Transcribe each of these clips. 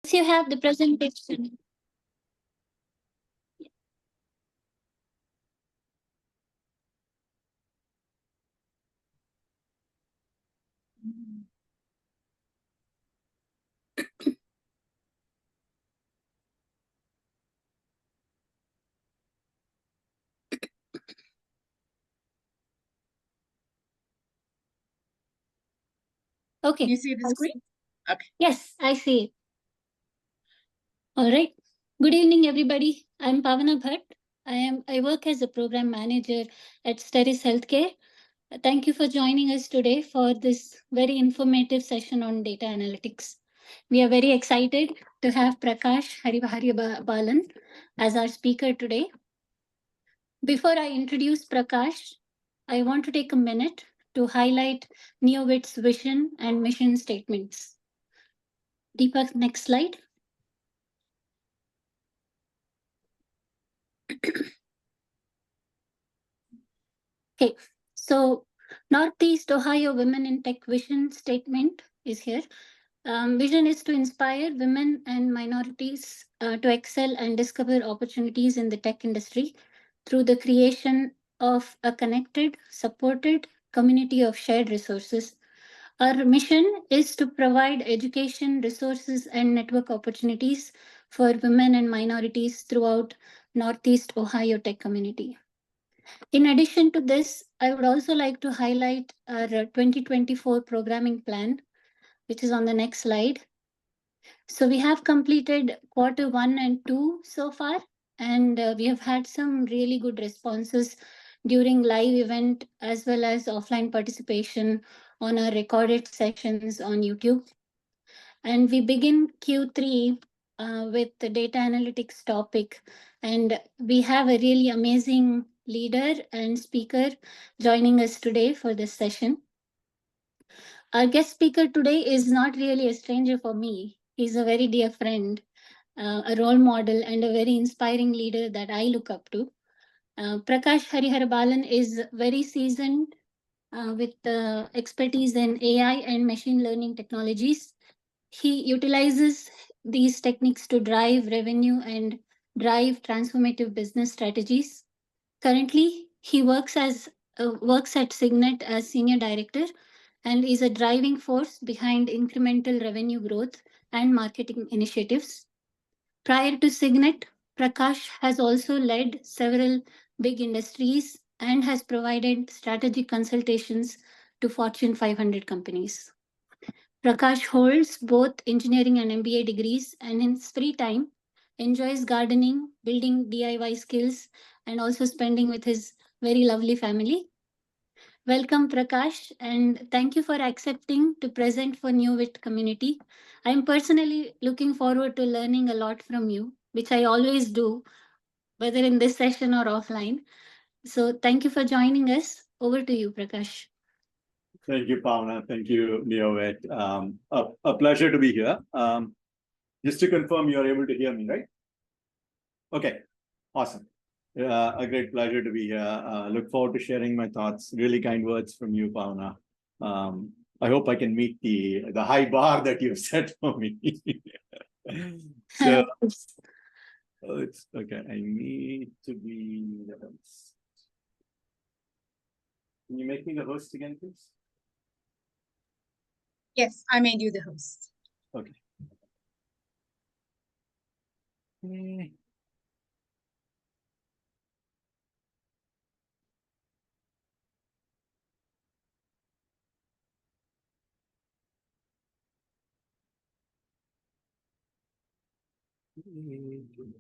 Once you have the presentation. Okay. You see the screen? Okay. Yes, I see it. All right. Good evening, everybody. I'm Pavana Bhatt. I work as a program manager at Steris Healthcare. Thank you for joining us today for this very informative session on data analytics. We are very excited to have Prakash Hariharabalan as our speaker today. Before I introduce Prakash, I want to take a minute to highlight NeoWit's vision and mission statements. Deepak, next slide. Okay, so Northeast Ohio Women in Tech Vision statement is here. Vision is to inspire women and minorities to excel and discover opportunities in the tech industry through the creation of a connected, supported community of shared resources. Our mission is to provide education, resources, and network opportunities for women and minorities throughout Northeast Ohio tech community. In addition to this, I would also like to highlight our 2024 programming plan, which is on the next slide. So we have completed Q1 and 2 so far, and we have had some really good responses during live event as well as offline participation on our recorded sessions on YouTube. And we begin Q3 with the data analytics topic. And we have a really amazing leader and speaker joining us today for this session. Our guest speaker today is not really a stranger for me. He's a very dear friend, a role model, and a very inspiring leader that I look up to. Prakash Hariharabalan is very seasoned with expertise in AI and machine learning technologies. He utilizes these techniques to drive revenue and drive transformative business strategies. Currently, he works at Signet as senior director and is a driving force behind incremental revenue growth and marketing initiatives. Prior to Signet, Prakash has also led several big industries and has provided strategic consultations to Fortune 500 companies. Prakash holds both engineering and MBA degrees, and in his free time enjoys gardening, building DIY skills, and also spending with his very lovely family. Welcome, Prakash, and thank you for accepting to present for New Wit community. I am personally looking forward to learning a lot from you, which I always do, whether in this session or offline. So thank you for joining us. Over to you, Prakash. Thank you, Pavna. Thank you, NeoWit. A pleasure to be here. Just to confirm, you're able to hear me, right? Okay, awesome. A great pleasure to be here. Look forward to sharing my thoughts. Really kind words from you, Pavna. I hope I can meet the high bar that you've set for me. So, it's okay. I need to be the host. Can you make me the host again, please? Yes, I made you the host. Okay.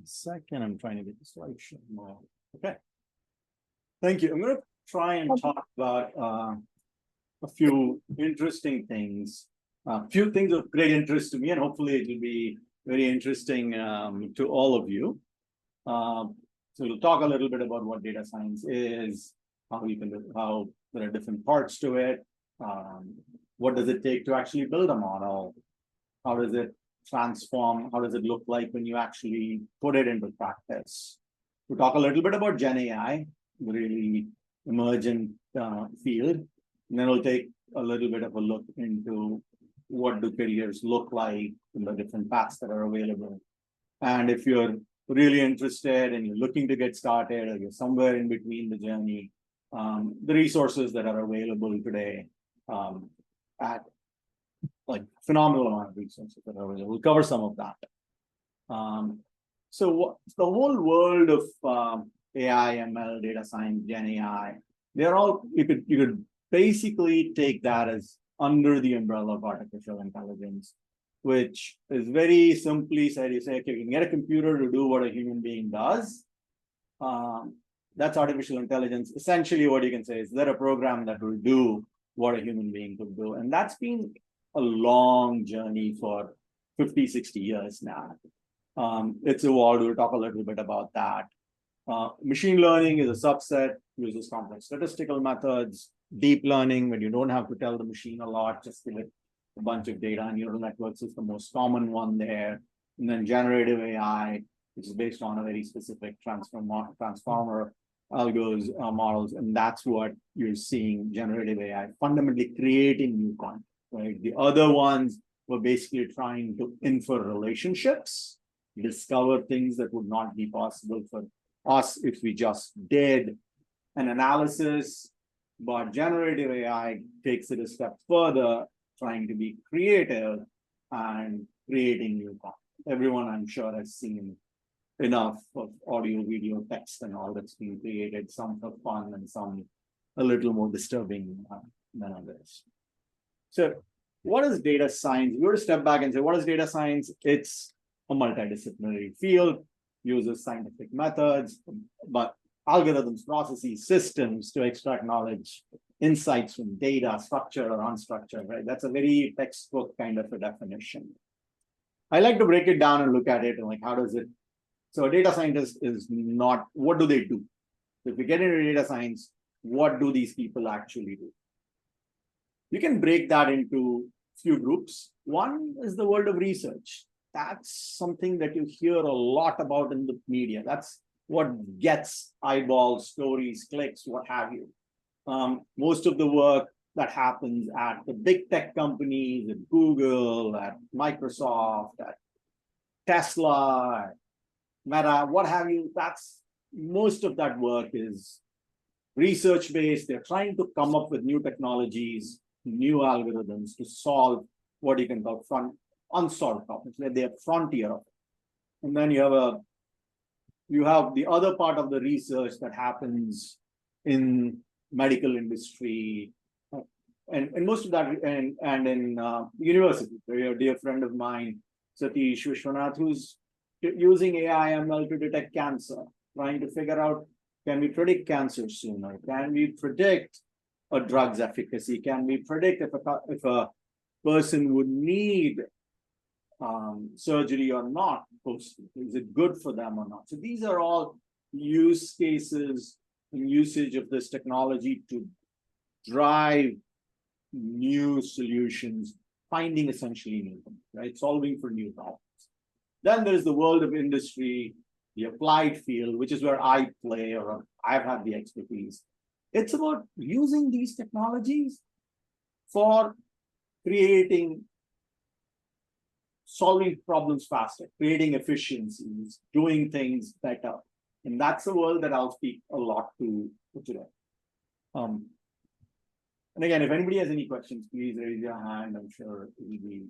Second, I'm trying to get the slideshow more. Okay. Thank you. I'm going to try and talk about a few interesting things, a few things of great interest to me, and hopefully it will be very interesting to all of you. So we'll talk a little bit about what data science is, how there are different parts to it, what does it take to actually build a model, how does it transform, how does it look like when you actually put it into practice. We'll talk a little bit about GenAI, the really emergent field, and then we'll take a little bit of a look into what do careers look like in the different paths that are available. And if you're really interested and you're looking to get started, or you're somewhere in between the journey, the resources that are available today at like phenomenal amount of resources that are available. We'll cover some of that. So the whole world of AI, ML, data science, GenAI, they're all, you could basically take that as under the umbrella of artificial intelligence, which is very simply said, you say, okay, you can get a computer to do what a human being does. That's artificial intelligence. Essentially what you can say is, there a program that will do what a human being could do? And that's been a long journey for 50, 60 years now. It's evolved. We'll talk a little bit about that. Machine learning is a subset, uses complex statistical methods. Deep learning, when you don't have to tell the machine a lot, just give it a bunch of data. Neural networks is the most common one there. And then generative AI, which is based on a very specific transformer algos models. And that's what you're seeing, generative AI, fundamentally creating new content, right? The other ones were basically trying to infer relationships, discover things that would not be possible for us if we just did an analysis. But generative AI takes it a step further, trying to be creative and creating new content. Everyone, I'm sure, has seen enough of audio, video, text, and all that's being created, some for fun and some a little more disturbing than others. So what is data science? We were to step back and say, what is data science? It's a multidisciplinary field, uses scientific methods, but algorithms, processes, systems to extract knowledge, insights from data, structured or unstructured, right? That's a very textbook kind of a definition. I like to break it down and look at it and like, how does it? So a data scientist is not, what do they do? If we get into data science, what do these people actually do? You can break that into a few groups. One is the world of research. That's something that you hear a lot about in the media. That's what gets eyeballs, stories, clicks, what have you. Most of the work that happens at the big tech companies, at Google, at Microsoft, at Tesla, at Meta, what have you, that's most of that work is research-based. They're trying to come up with new technologies, new algorithms to solve what you can call unsolved problems, where they're frontier of it. And then you have the other part of the research that happens in medical industry, and most of that, and in university. A dear friend of mine, Satish Vishwanath, who's using AI ML to detect cancer, trying to figure out, can we predict cancer sooner? Can we predict a drug's efficacy? Can we predict if a person would need surgery or not? Is it good for them or not? So these are all use cases and usage of this technology to drive new solutions, finding essentially new things, right? Solving for new problems. Then there's the world of industry, the applied field, which is where I play, or I've had the expertise. It's about using these technologies for solving problems faster, creating efficiencies, doing things better. And that's a world that I'll speak a lot to today. And again, if anybody has any questions, please raise your hand. I'm sure it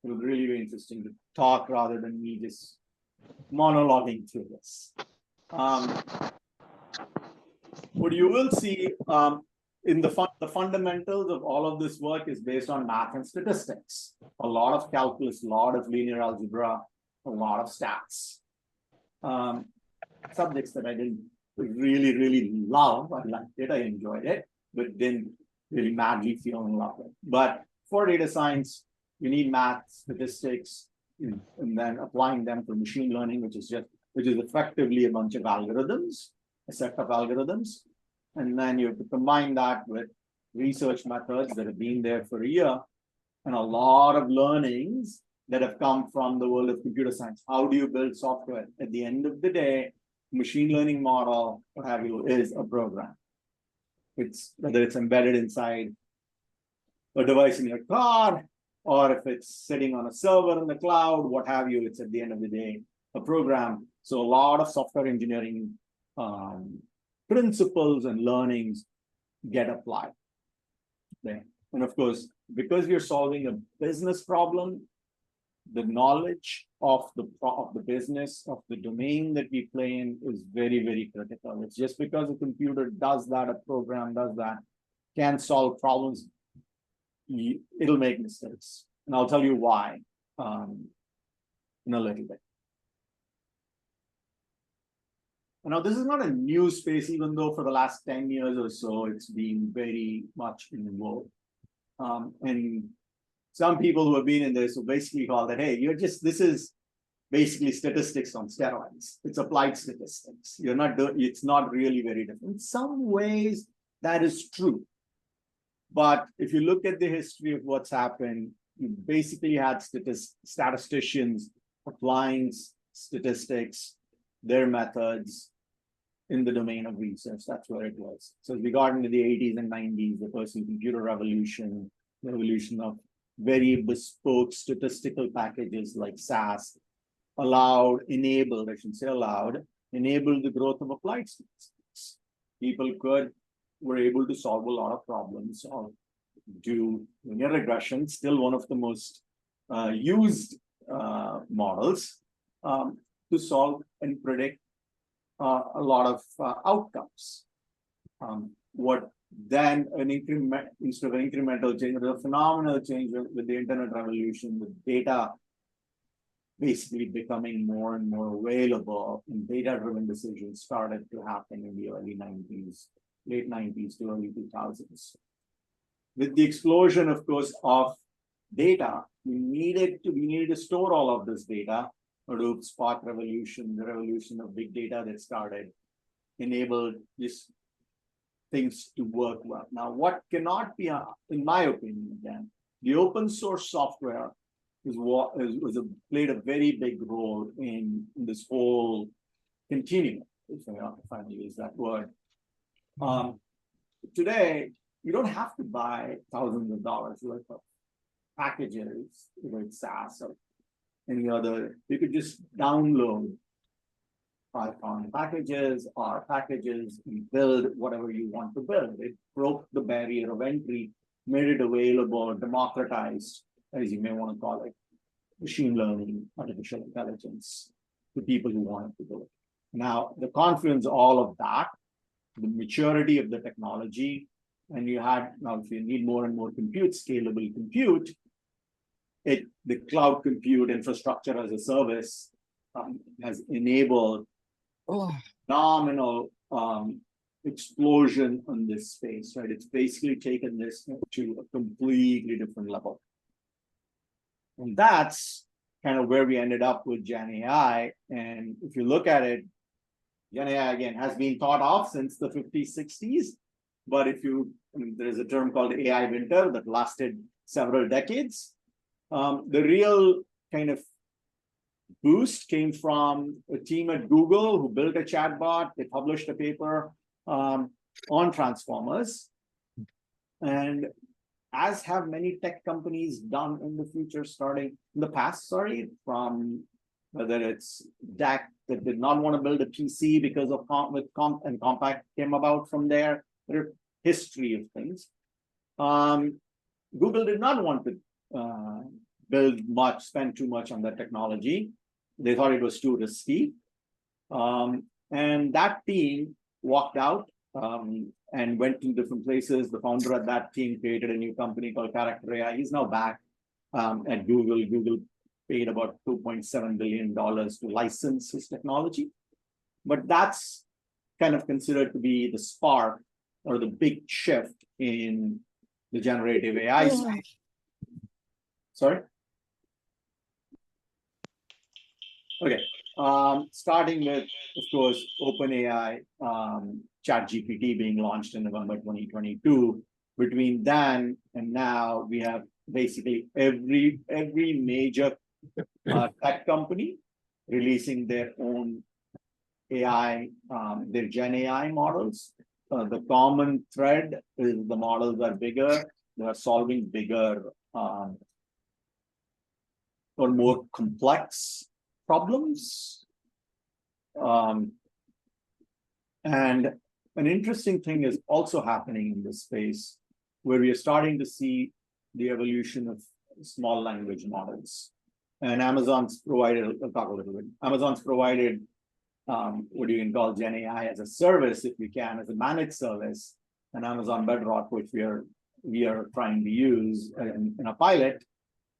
will really be interesting to talk rather than me just monologuing through this. What you will see in the fundamentals of all of this work is based on math and statistics. A lot of calculus, a lot of linear algebra, a lot of stats. Subjects that I didn't really, really love. I liked it, I enjoyed it, but didn't really madly feel in love with it. But for data science, you need math, statistics, and then applying them for machine learning, which is effectively a bunch of algorithms, a set of algorithms. And then you have to combine that with research methods that have been there for a year, and a lot of learnings that have come from the world of computer science. How do you build software? At the end of the day, machine learning model, what have you, is a program. Whether it's embedded inside a device in your car, or if it's sitting on a server in the cloud, what have you, it's at the end of the day, a program. So a lot of software engineering principles and learnings get applied there. And of course, because you're solving a business problem, the knowledge of the business, of the domain that we play in is very, very critical. It's just because a computer does that, a program does that, can solve problems, it'll make mistakes. And I'll tell you why in a little bit. Now, this is not a new space, even though for the last 10 years or so, it's been very much in vogue. And some people who have been in this will basically call that, hey, this is basically statistics on steroids. It's applied statistics. It's not really very different. In some ways, that is true. But if you look at the history of what's happened, you basically had statisticians applying statistics, their methods in the domain of research. That's where it was. So as we got into the 80s and 90s, the personal computer revolution, the revolution of very bespoke statistical packages like SAS, enabled the growth of applied statistics. People were able to solve a lot of problems, or do linear regression, still one of the most used models, to solve and predict a lot of outcomes. What then instead of an incremental change, there was a phenomenal change with the internet revolution, with data basically becoming more and more available, and data-driven decisions started to happen in the early 90s, late 90s to early 2000s. With the explosion, of course, of data, we needed to store all of this data. Hadoop, Spark revolution, the revolution of big data that started, enabled this things to work well. Now, what cannot be, in my opinion, again, the open source software played a very big role in this whole continuum, if I may use that word. Today, you don't have to buy thousands of dollars worth of packages, whether it's SaaS or any other. You could just download Python packages or packages and build whatever you want to build. It broke the barrier of entry, made it available, democratized, as you may want to call it, machine learning, artificial intelligence, to people who wanted to do it. Now, the confluence, all of that, the maturity of the technology, and now if you need more and more compute, scalable compute, the cloud compute infrastructure as a service has enabled phenomenal explosion on this space, right? It's basically taken this to a completely different level. And that's kind of where we ended up with GenAI. And if you look at it, GenAI, again, has been thought of since the 50s, 60s. But there's a term called AI winter that lasted several decades. The real kind of boost came from a team at Google who built a chatbot. They published a paper on transformers. And as have many tech companies done in the past, from whether it's DAC that did not want to build a PC because of Compact came about from there history of things. Google did not want to spend too much on that technology. They thought it was too risky. And that team walked out and went to different places. The founder of that team created a new company called Character AI. He's now back at Google. Google paid about $2.7 billion to license his technology. But that's kind of considered to be the spark or the big shift in the generative AI space. Sorry? Okay. Starting with, of course, OpenAI, ChatGPT being launched in November 2022. Between then and now, we have basically every major tech company releasing their own AI, their GenAI models. The common thread is the models are bigger. They are solving bigger or more complex problems. And an interesting thing is also happening in this space, where we are starting to see the evolution of small language models. And Amazon's provided, I'll talk a little bit, Amazon's provided what you can call GenAI as a service, if we can, as a managed service, and Amazon Bedrock, which we are trying to use in a pilot,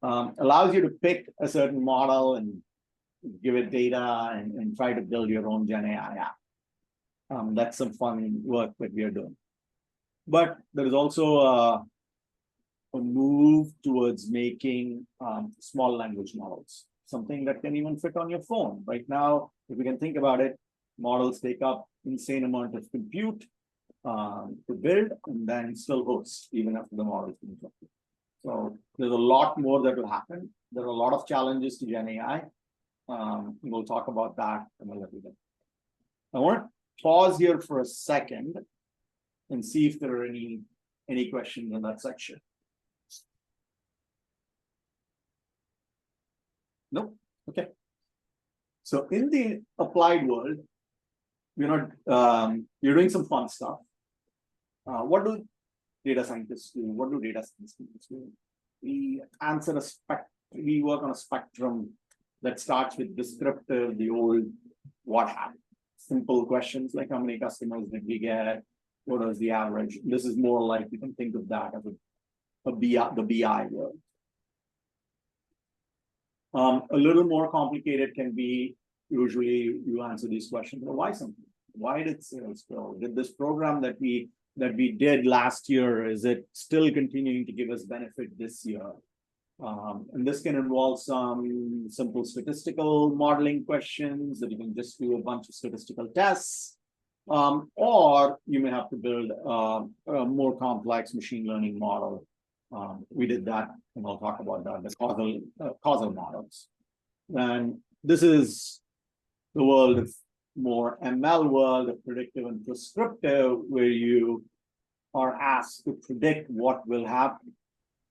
allows you to pick a certain model and give it data and try to build your own GenAI app. That's some fun work that we are doing. But there is also a move towards making small language models, something that can even fit on your phone. Right now, if we can think about it, models take up insane amount of compute to build and then still host, even after the model is being built. So there's a lot more that will happen. There are a lot of challenges to GenAI. We'll talk about that in a little bit. I want to pause here for a second and see if there are any questions in that section. Nope. Okay. So in the applied world, you're doing some fun stuff. What do data scientists do? What do data scientists do? We work on a spectrum that starts with descriptive, the old what happened. Simple questions like how many customers did we get? What was the average? This is more like you can think of that as the BI world. A little more complicated can be usually you answer these questions. Well, why something? Why did sales grow? Did this program that we did last year, is it still continuing to give us benefit this year? And this can involve some simple statistical modeling questions that you can just do a bunch of statistical tests. Or you may have to build a more complex machine learning model. We did that, and I'll talk about that, the causal models. And this is the world of more ML world of predictive and prescriptive, where you are asked to predict what will happen.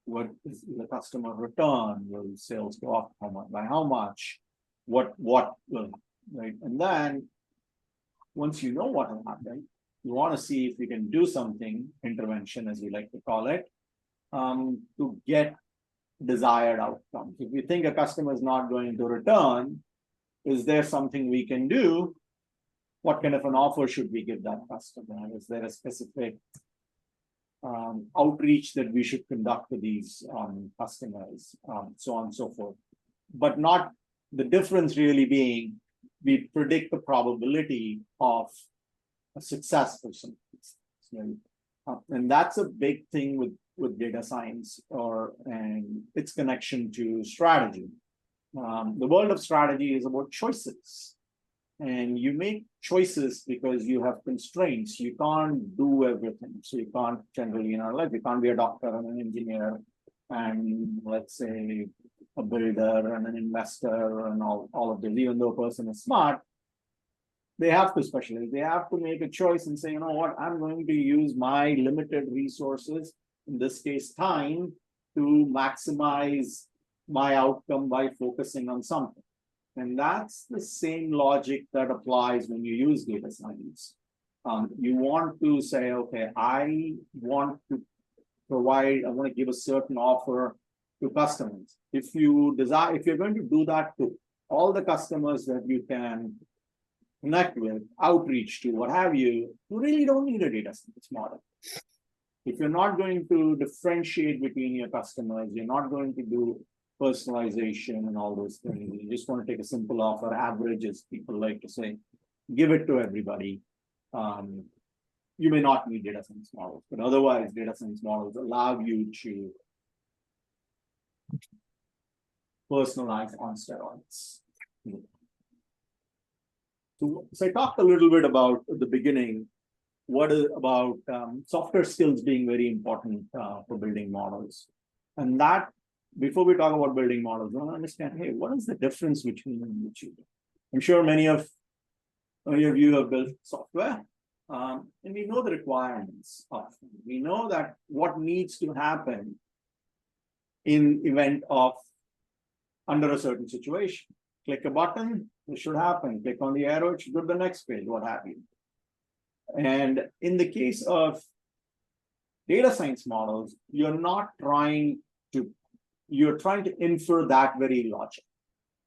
What is the customer return? Will sales go up by how much? What will, right? And then once you know what will happen, you want to see if you can do something, intervention as we like to call it, to get desired outcomes. If you think a customer is not going to return, is there something we can do? What kind of an offer should we give that customer? Is there a specific outreach that we should conduct to these customers, so on and so forth? But not the difference really being we predict the probability of a success for some things. And that's a big thing with data science and its connection to strategy. The world of strategy is about choices. And you make choices because you have constraints. You can't do everything. So you can't generally in our life, you can't be a doctor and an engineer and let's say a builder and an investor and all of this. Even though a person is smart, they have to specialize. They have to make a choice and say, you know what, I'm going to use my limited resources, in this case time, to maximize my outcome by focusing on something. And that's the same logic that applies when you use data science. You want to say, okay, I want to give a certain offer to customers. If you're going to do that to all the customers that you can connect with, outreach to, what have you, you really don't need a data science model. If you're not going to differentiate between your customers, you're not going to do personalization and all those things. You just want to take a simple offer, averages, people like to say, give it to everybody. You may not need data science models, but otherwise data science models allow you to personalize on steroids. So I talked a little bit about at the beginning, about software skills being very important for building models. And that, before we talk about building models, we want to understand, hey, what is the difference between the two? I'm sure many of you have built software, and we know the requirements of them. We know that what needs to happen in event of under a certain situation. Click a button, it should happen. Click on the arrow, it should go to the next page, what have you. And in the case of data science models, you're trying to infer that very logic.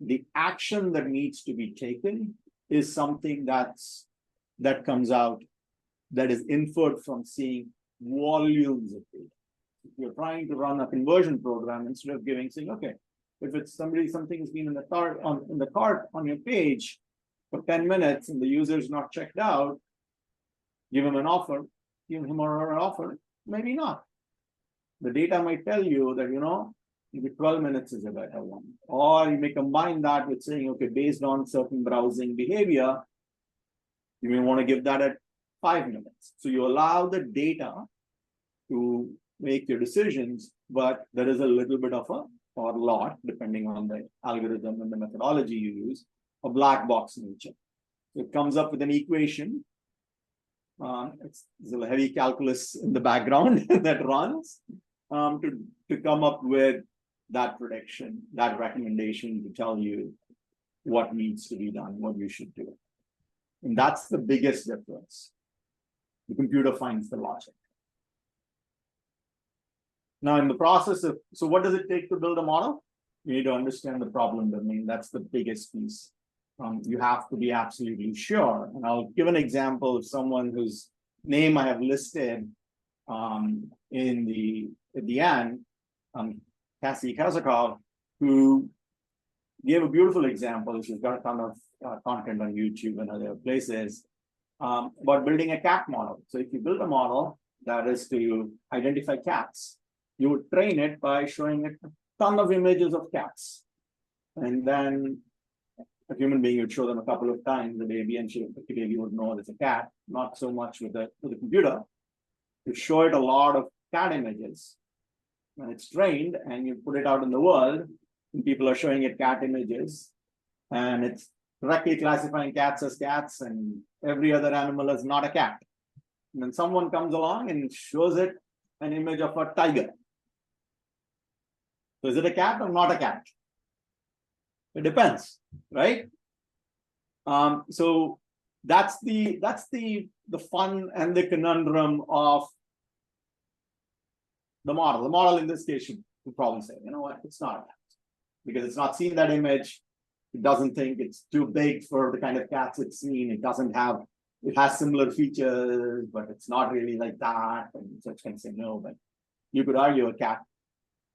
The action that needs to be taken is something that comes out, that is inferred from seeing volumes of data. If you're trying to run a conversion program, instead of saying, okay, if it's something's been in the cart on your page for 10 minutes and the user's not checked out, give him an offer, give him or her an offer, maybe not. The data might tell you that, maybe 12 minutes is a better one. Or you may combine that with saying, okay, based on certain browsing behavior, you may want to give that at 5 minutes. So you allow the data to make your decisions, but there is a little bit of or a lot, depending on the algorithm and the methodology you use, a black box nature. So it comes up with an equation. There's a heavy calculus in the background that runs to come up with that prediction, that recommendation to tell you what needs to be done, what you should do. And that's the biggest difference. The computer finds the logic. Now, in the process of, so what does it take to build a model? You need to understand the problem domain. That's the biggest piece. You have to be absolutely sure. And I'll give an example of someone whose name I have listed at the end, Cassie Kazakov, who gave a beautiful example. She's got a ton of content on YouTube and other places about building a cat model. So if you build a model that is to identify cats, you would train it by showing it a ton of images of cats. And then a human being would show them a couple of times, the baby, and the baby would know it's a cat, not so much with the computer. You show it a lot of cat images. When it's trained and you put it out in the world, and people are showing it cat images, and it's correctly classifying cats as cats and every other animal as not a cat. And then someone comes along and shows it an image of a tiger. So is it a cat or not a cat? It depends, right? So that's the fun and the conundrum of the model. The model in this case should probably say, you know what, it's not a cat. Because it's not seen that image. It doesn't think it's too big for the kind of cats it's seen. It has similar features, but it's not really like that. And so it can say no, but you could argue a cat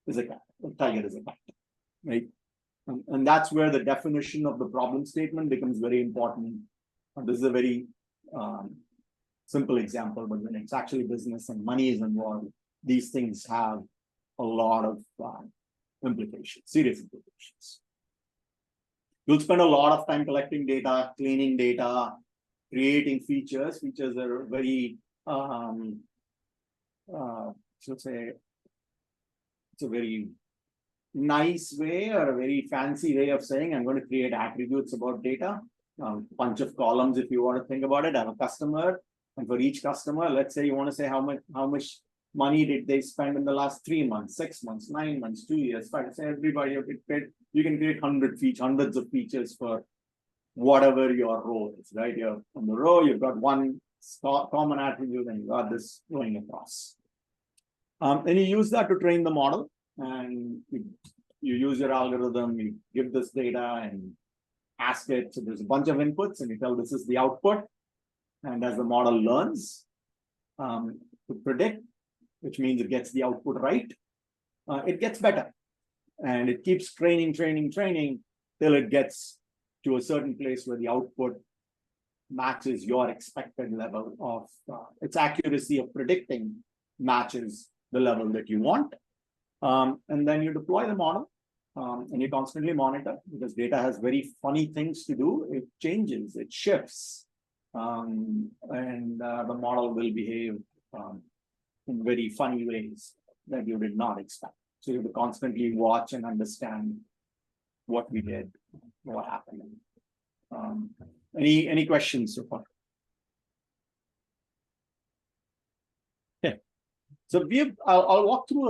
is a cat, a tiger is a cat, right? And that's where the definition of the problem statement becomes very important. And this is a very simple example, but when it's actually business and money is involved, these things have a lot of implications, serious implications. You'll spend a lot of time collecting data, cleaning data, creating features. Features are very, should say, it's a very nice way or a very fancy way of saying I'm going to create attributes about data. Bunch of columns, if you want to think about it. I have a customer, and for each customer, let's say you want to say how much money did they spend in the last 3 months, 6 months, 9 months, 2 years, 5. Say everybody, you can create hundreds of features for whatever your role is, right? You're on the row, you've got one common attribute, and you got this going across. And you use that to train the model, and you use your algorithm, you give this data and ask it. So there's a bunch of inputs, and you tell this is the output. And as the model learns to predict, which means it gets the output right, it gets better. And it keeps training till it gets to a certain place where the output matches your expected level of its accuracy of predicting matches the level that you want. And then you deploy the model and you constantly monitor, because data has very funny things to do. It changes, it shifts, and the model will behave in very funny ways that you did not expect. So you have to constantly watch and understand what we did, what happened. Any questions so far? Okay. So I'll walk through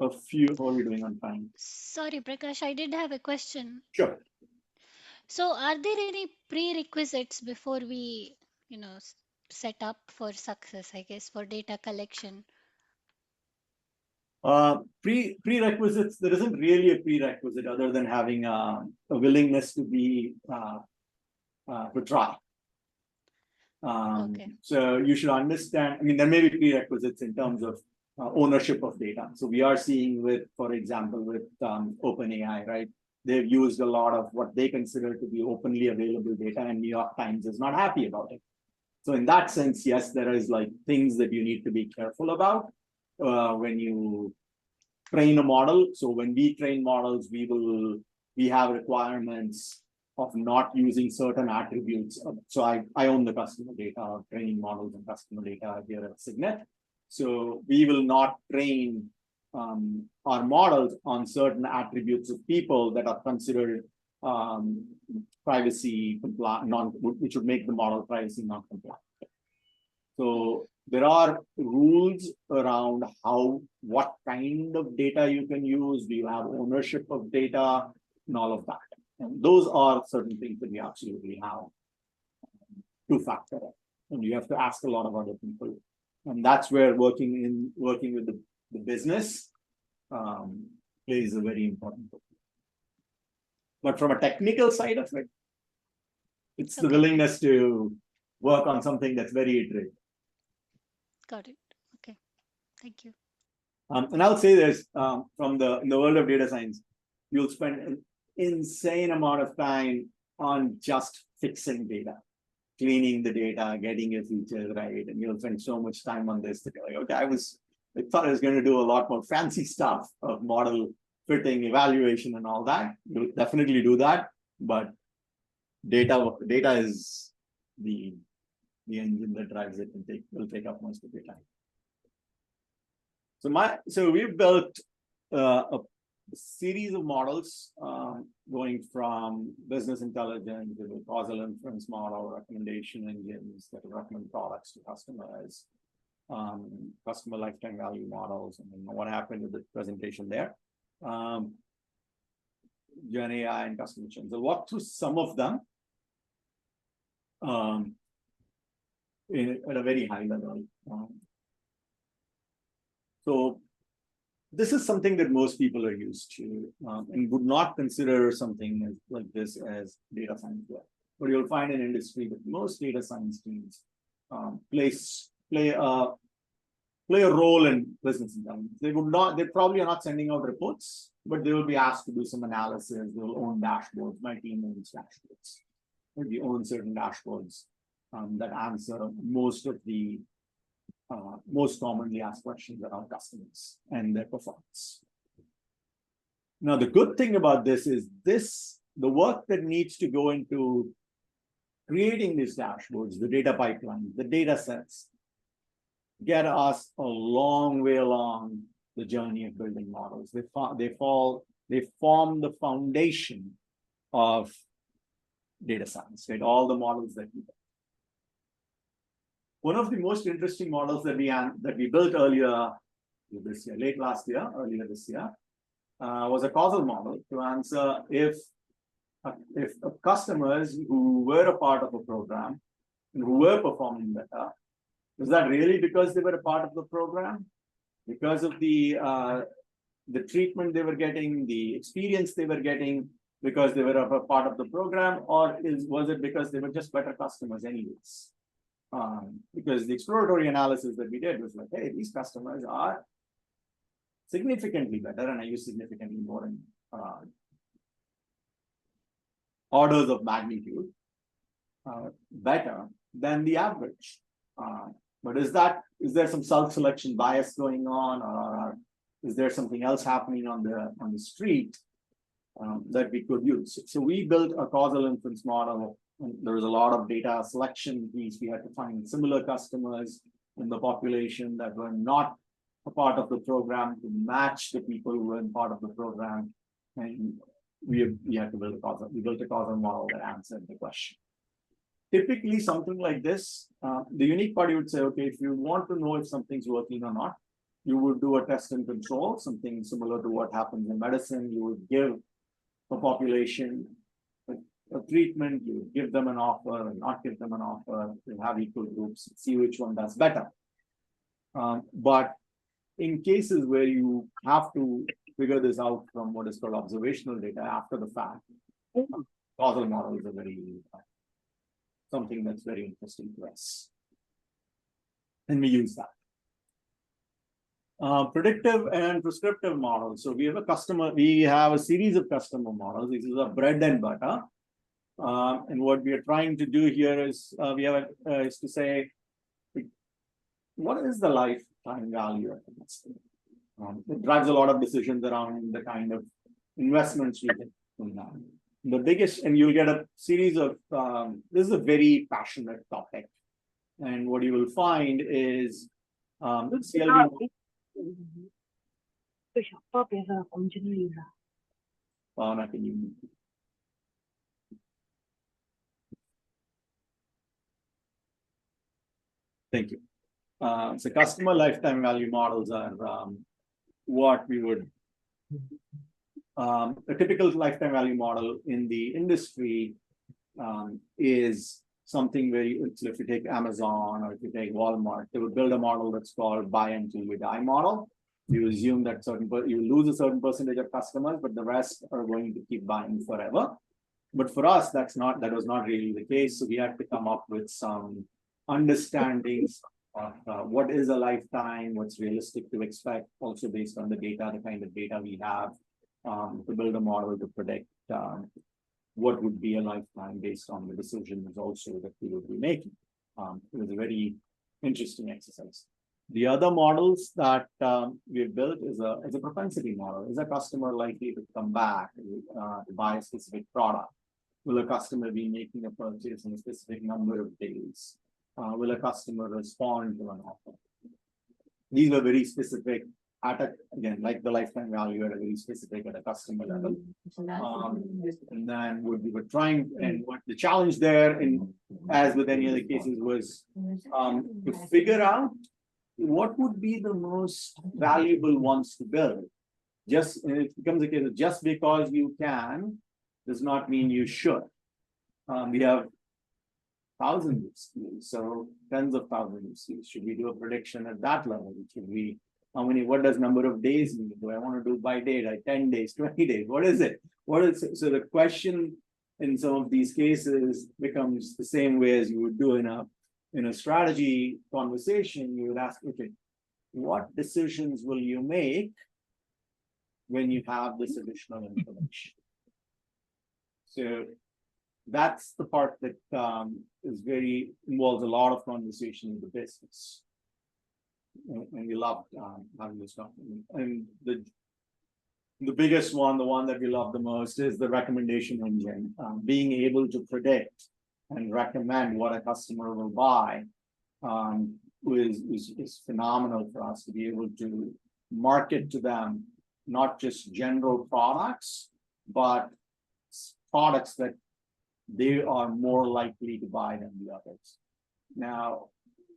a a few. How are we doing on time? Sorry, Prakash, I did have a question. Sure. So, are there any prerequisites before we, set up for success, I guess, for data collection? Prerequisites, there isn't really a prerequisite other than having a willingness to be to try. Okay. So you should understand, I mean, there may be prerequisites in terms of ownership of data. So we are seeing with, for example, with OpenAI, right? They've used a lot of what they consider to be openly available data, and New York Times is not happy about it. So in that sense, yes, there is like things that you need to be careful about when you train a model. So when we train models, we have requirements of not using certain attributes. So I own the customer data, training models and customer data here at Signet. So we will not train our models on certain attributes of people that are considered privacy compliant, which would make the model privacy non compliant. So there are rules around what kind of data you can use. Do you have ownership of data and all of that? And those are certain things that we absolutely have to factor in. And you have to ask a lot of other people. And that's where working with the business plays a very important role. But from a technical side of it, it's the willingness to work on something that's very iterative. Got it. Okay. Thank you. And I'll say this, in the world of data science, you'll spend an insane amount of time on just fixing data, cleaning the data, getting your features right. And you'll spend so much time on this that you're like, okay, I thought I was going to do a lot more fancy stuff of model fitting, evaluation, and all that. You'll definitely do that. But data is the engine that drives it and will take up most of your time. So we've built a series of models going from business intelligence to the causal inference model, recommendation engines that recommend products to customers, customer lifetime value models, and then what happened with the presentation there. GenAI and customer chains. I'll walk through some of them at a very high level. So this is something that most people are used to and would not consider something like this as data science work. But you'll find in industry that most data science teams play a role in business intelligence. They probably are not sending out reports, but they will be asked to do some analysis. They will own dashboards. My team owns dashboards. We own certain dashboards that answer most of the most commonly asked questions around customers and their performance. Now, the good thing about this is the work that needs to go into creating these dashboards, the data pipeline, the data sets, get us a long way along the journey of building models. They form the foundation of data science, right? All the models that we build. One of the most interesting models that we built earlier this year, earlier this year, was a causal model to answer if customers who were a part of a program and who were performing better, was that really because they were a part of the program? Because of the treatment they were getting, the experience they were getting, because they were a part of the program, or was it because they were just better customers anyways? Because the exploratory analysis that we did was like, hey, these customers are significantly better, and I use significantly more in orders of magnitude better than the average. But is there some self-selection bias going on, or is there something else happening on the street that we could use? So we built a causal inference model. There was a lot of data selection piece. We had to find similar customers in the population that were not a part of the program to match the people who were in part of the program. And we had to build we built a causal model that answered the question. Typically, something like this, the unique part, you would say, okay, if you want to know if something's working or not, you would do a test and control, something similar to what happens in medicine. You would give a population a treatment, you would give them an offer and not give them an offer, you have equal groups, see which one does better. But in cases where you have to figure this out from what is called observational data after the fact, causal models are very something that's very interesting to us. And we use that. Predictive and prescriptive models. So we have a series of customer models. This is a bread and butter. And what we are trying to do here is is to say, what is the lifetime value of the customer? It drives a lot of decisions around the kind of investments we get from that. The biggest, and you'll get a series of, this is a very passionate topic. And what you will find is CLV. Thank you. So customer lifetime value models are what we would, a typical lifetime value model in the industry is something where if you take Amazon or if you take Walmart, they would build a model that's called buy until you die model. You assume that you lose a certain percentage of customers, but the rest are going to keep buying forever. But for us, that was not really the case. So we had to come up with some understandings of what is a lifetime, what's realistic to expect, also based on the data, the kind of data we have, to build a model to predict what would be a lifetime based on the decisions also that we would be making. It was a very interesting exercise. The other models that we've built is a propensity model. Is a customer likely to come back to buy a specific product? Will a customer be making a purchase in a specific number of days? Will a customer respond to an offer? These were very specific again, like the lifetime value at a very specific at a customer level. And then what we were trying, and what the challenge there, as with any other cases, was to figure out what would be the most valuable ones to build. It becomes a case of just because you can does not mean you should. We have thousands of SKUs, so tens of thousands of SKUs. Should we do a prediction at that level? Should we? What does number of days mean? Do I want to do by day, like 10 days, 20 days? What is it? So the question in some of these cases becomes the same way as you would do in a strategy conversation. You would ask, okay, what decisions will you make when you have this additional information? So that's the part that involves a lot of conversation in the business. And we loved having this document. And the biggest one, the one that we love the most, is the recommendation engine. Being able to predict and recommend what a customer will buy is phenomenal for us, to be able to market to them not just general products, but products that they are more likely to buy than the others. Now,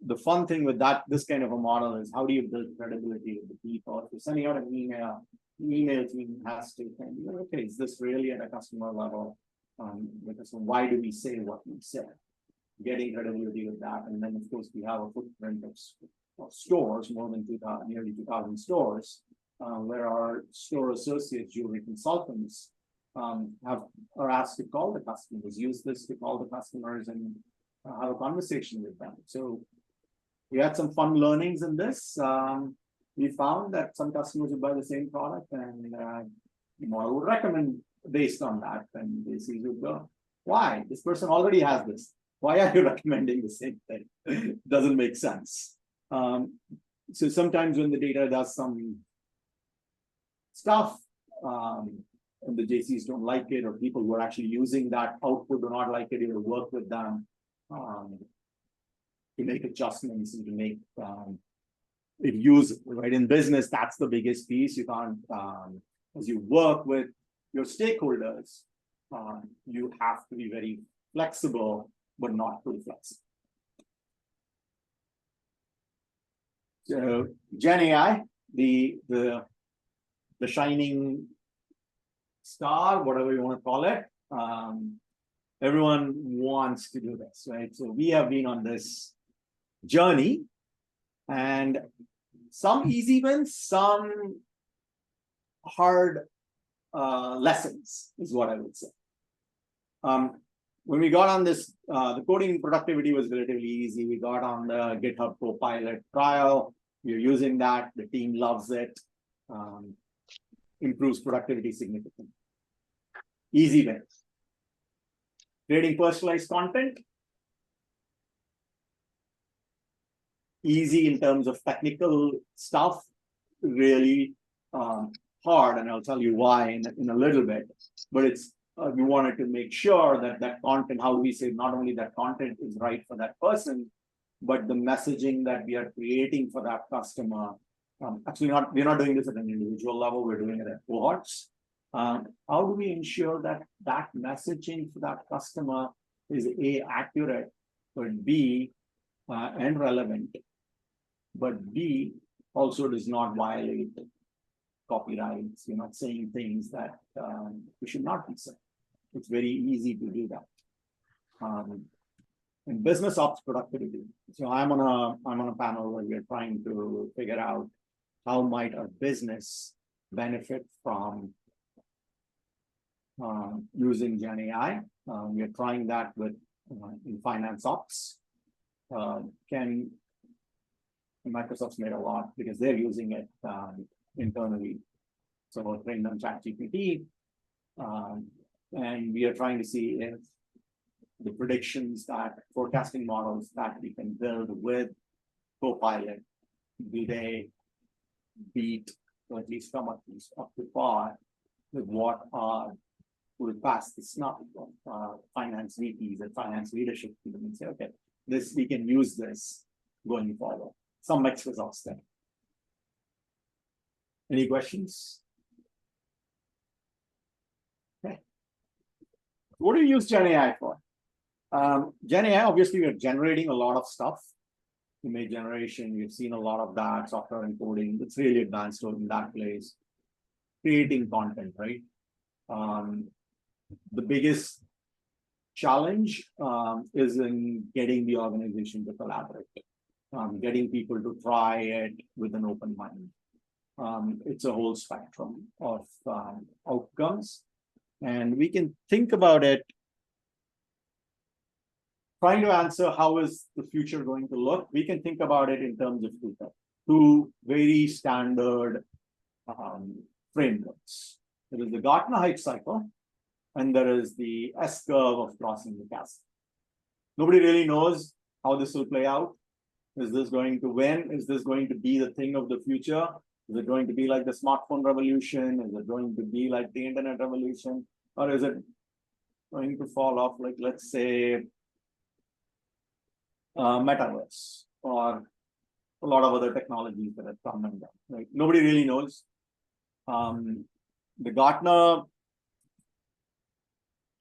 the fun thing with this kind of a model is, how do you build credibility with the people? If you're sending out an email, the email team has to think, okay, is this really at a customer level? Because why do we say what we say? Getting credibility with that. And then, of course, we have a footprint of stores, more than nearly 2,000 stores, where our store associates, jewelry consultants, are asked to call the customers, use this to call the customers and have a conversation with them. So we had some fun learnings in this. We found that some customers would buy the same product, and the model would recommend based on that. And they see, why? This person already has this. Why are you recommending the same thing? It doesn't make sense. So sometimes when the data does some stuff, and the JCs don't like it, or people who are actually using that output do not like it, you will work with them to make adjustments and to make it usable, right? In business, that's the biggest piece. You can't, as you work with your stakeholders, you have to be very flexible, but not too flexible. So GenAI, the shining star, whatever you want to call it. Everyone wants to do this, right? So we have been on this journey, and some easy wins, some hard lessons is what I would say. When we got on this, the coding productivity was relatively easy. We got on the GitHub Copilot trial. We're using that. The team loves it. Improves productivity significantly. Easy wins. Creating personalized content. Easy in terms of technical stuff. Really hard, and I'll tell you why in a little bit. But it's we wanted to make sure that that content, how do we say, not only that content is right for that person, but the messaging that we are creating for that customer. Actually, we're not doing this at an individual level. We're doing it at cohorts. How do we ensure that that messaging for that customer is A, accurate, but B, and relevant, but B, also does not violate copyrights? You're not saying things that we should not be saying. It's very easy to do that. And business ops productivity. So I'm on a panel where we're trying to figure out how might our business benefit from using GenAI. We are trying that with in finance ops. Microsoft's made a lot because they're using it internally. So we're trained on ChatGPT, and we are trying to see if the predictions, that forecasting models that we can build with Copilot, do they beat, or at least come up to par with what will pass the snuff of finance VPs and finance leadership team, and say, okay, we can use this going forward. Some mixed results there. Any questions? Okay. What do you use GenAI for? GenAI, obviously, we're generating a lot of stuff. Image generation, we've seen a lot of that, software encoding. It's really advanced in that place. Creating content, right? The biggest challenge is in getting the organization to collaborate, getting people to try it with an open mind. It's a whole spectrum of outcomes, and we can think about it, trying to answer how is the future going to look. We can think about it in terms of two very standard frameworks. There is the Gartner hype cycle, and there is the S-curve of crossing the chasm. Nobody really knows how this will play out. Is this going to win? Is this going to be the thing of the future? Is it going to be like the smartphone revolution? Is it going to be like the internet revolution? Or is it going to fall off like, let's say, metaverse, or a lot of other technologies that have come and gone, right? Nobody really knows. The Gartner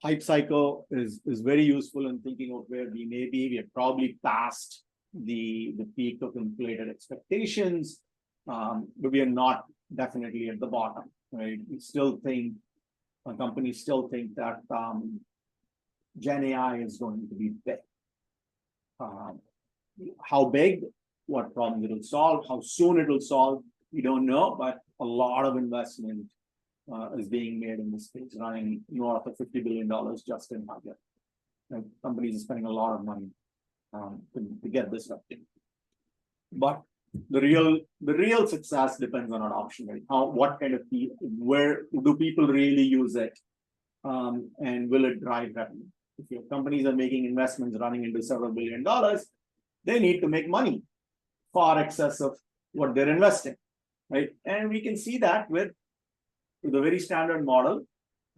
hype cycle is very useful in thinking of where we may be. We have probably passed the peak of inflated expectations, but we are not definitely at the bottom, right? We still think, companies still think that GenAI is going to be big. How big, what problems it will solve, how soon it will solve, we don't know, but a lot of investment is being made in this space, running north of $50 billion just in hardware. Companies are spending a lot of money to get this up. But the real success depends on adoption, right? What kind of people, where do people really use it, and will it drive revenue? If your companies are making investments running into several $1 billion, they need to make money far excess of what they're investing, right? And we can see that with the very standard model.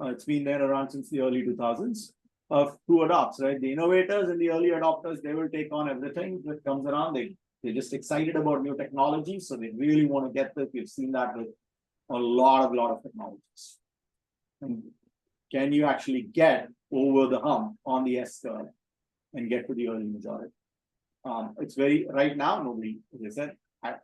It's been there around since the early 2000s of who adopts, right? The innovators and the early adopters, they will take on everything that comes around. They're just excited about new technology, so they really want to get this. We've seen that with a lot of technologies. And can you actually get over the hump on the S-curve and get to the early majority? It's very, right now, nobody, as I said,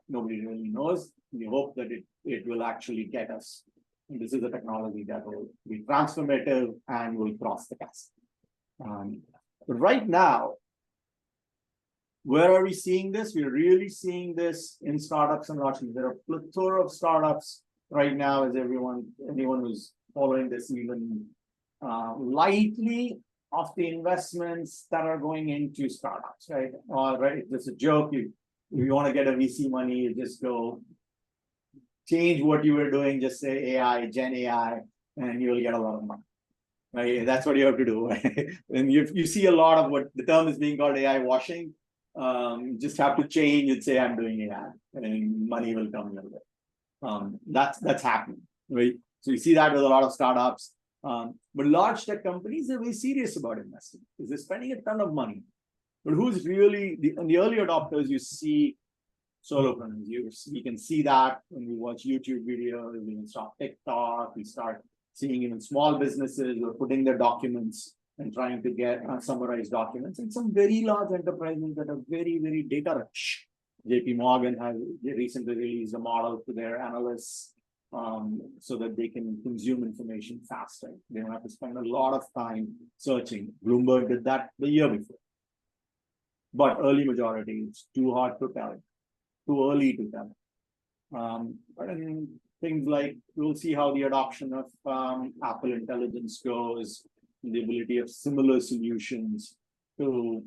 nobody really knows. We hope that it will actually get us. And this is a technology that will be transformative and will cross the chasm. But right now, where are we seeing this? We're really seeing this in startups and launches. There are a plethora of startups right now, as anyone who's following this even lightly, of the investments that are going into startups, right? Right, there's a joke. If you want to get a VC money, you just go change what you were doing, just say AI, GenAI, and you'll get a lot of money. Right? That's what you have to do. Right? And you see a lot of what the term is being called AI washing. Just have to change and say I'm doing AI, and money will come your way. That's happening, right? So you see that with a lot of startups. But large tech companies are very serious about investing because they're spending a ton of money. But who's really in the early adopters? You see solopreneurs. You can see that when we watch YouTube videos, we can start TikTok, we start seeing even small businesses who are putting their documents and trying to get summarized documents, and some very large enterprises that are very, very data rich. JP Morgan has recently released a model to their analysts so that they can consume information faster. They don't have to spend a lot of time searching. Bloomberg did that the year before. But early majority, it's too hard to tell, too early to tell. But in things like, we'll see how the adoption of Apple Intelligence goes, the ability of similar solutions to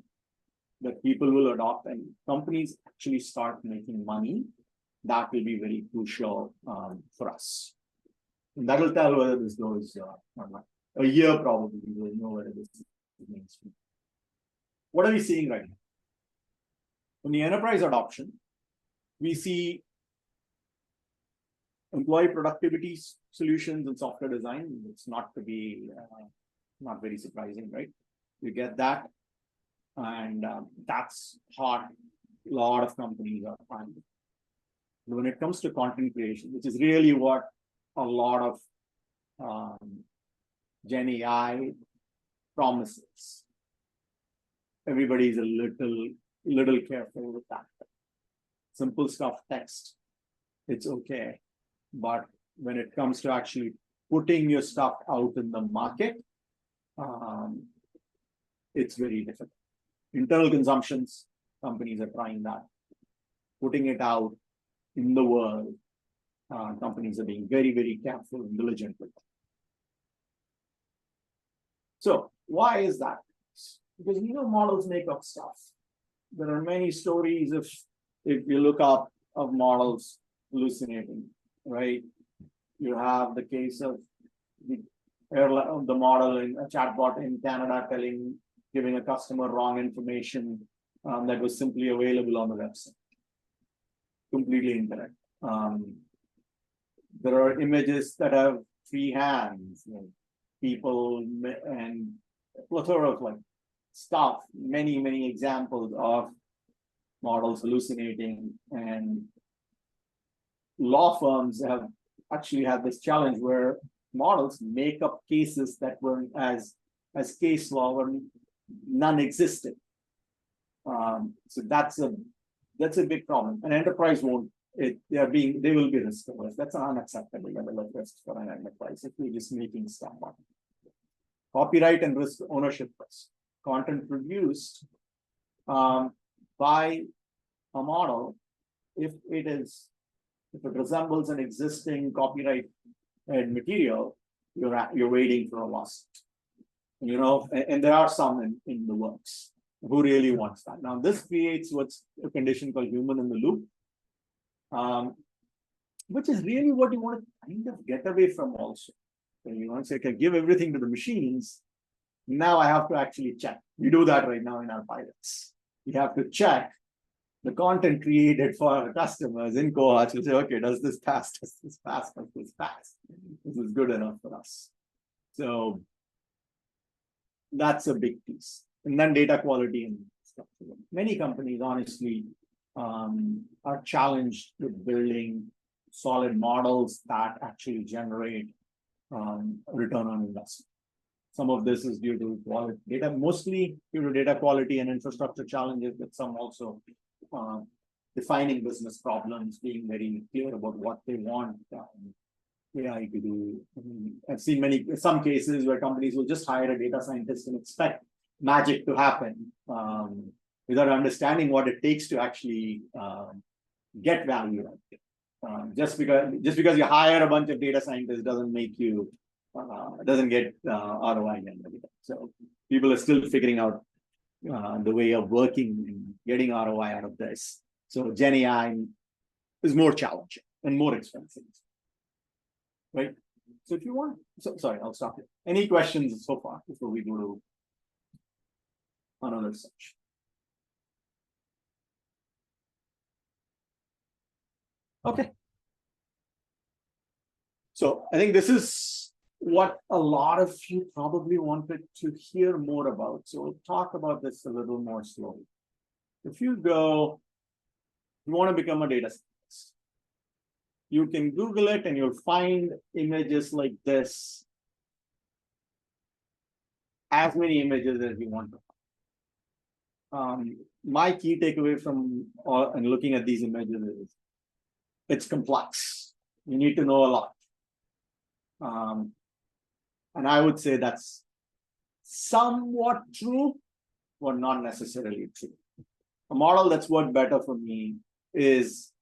that people will adopt and companies actually start making money. That will be very crucial for us. And that will tell whether this goes or not. A year probably, we'll know whether this is mainstream. What are we seeing right now? In the enterprise adoption, we see employee productivity solutions and software design. It's not to be not very surprising, right? You get that, and that's hot. A lot of companies are finding. When it comes to content creation, which is really what a lot of GenAI promises, everybody's a little careful with that. Simple stuff, text, it's okay. But when it comes to actually putting your stuff out in the market, it's very difficult. Internal consumptions, companies are trying that. Putting it out in the world, companies are being very, very careful and diligent with it. So why is that? Because models make up stuff. There are many stories if you look up of models hallucinating, right? You have the case of the model in a chatbot in Canada giving a customer wrong information that was simply available on the website. Completely incorrect. There are images that have free hands, people and a plethora of stuff, many examples of models hallucinating, and law firms have actually had this challenge where models make up cases that were as case law were non-existent. So that's a big problem. An enterprise won't. They will be risk averse. That's an unacceptable level of risk for an enterprise if you're just making stuff up. Copyright and risk ownership risk. Content produced by a model, if it resembles an existing copyright material, you're waiting for a lawsuit. And there are some in the works. Who really wants that? Now, this creates what's a condition called human in the loop, which is really what you want to kind of get away from also. So you want to say, okay, give everything to the machines. Now I have to actually check. We do that right now in our pilots. We have to check the content created for our customers in cohorts. We say, okay, does this pass? Does this pass? Does this pass? This is good enough for us. So that's a big piece. And then data quality and stuff. Many companies, honestly, are challenged with building solid models that actually generate return on investment. Some of this is due to quality data, mostly due to data quality and infrastructure challenges, but some also defining business problems, being very clear about what they want AI to do. I've seen some cases where companies will just hire a data scientist and expect magic to happen without understanding what it takes to actually get value out of it. Just because you hire a bunch of data scientists doesn't make you doesn't get ROI. So people are still figuring out the way of working and getting ROI out of this. So GenAI is more challenging and more expensive, right? So if you want, sorry, I'll stop here. Any questions so far before we go to another section? Okay. So I think this is what a lot of you probably wanted to hear more about. So we'll talk about this a little more slowly. If you want to become a data scientist, you can Google it and you'll find images like this, as many images as you want to. My key takeaway from and looking at these images is it's complex. You need to know a lot. And I would say that's somewhat true, but not necessarily true. A model that's worked better for me is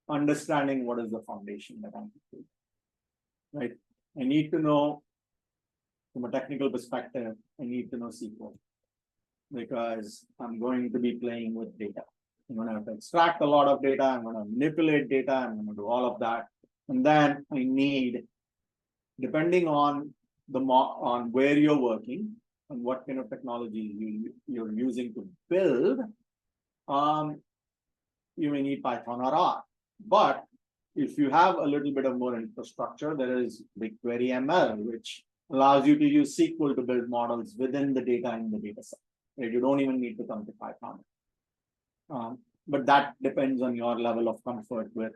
understanding what is the foundation that I'm doing, right? I need to know, from a technical perspective, I need to know SQL because I'm going to be playing with data. I'm going to have to extract a lot of data. I'm going to manipulate data. I'm going to do all of that. And then I need, depending on on where you're working and what kind of technology you're using to build, you may need Python or R. But if you have a little bit of more infrastructure, there is BigQuery ML, which allows you to use SQL to build models within the data in the data set. Right? You don't even need to come to Python. But that depends on your level of comfort with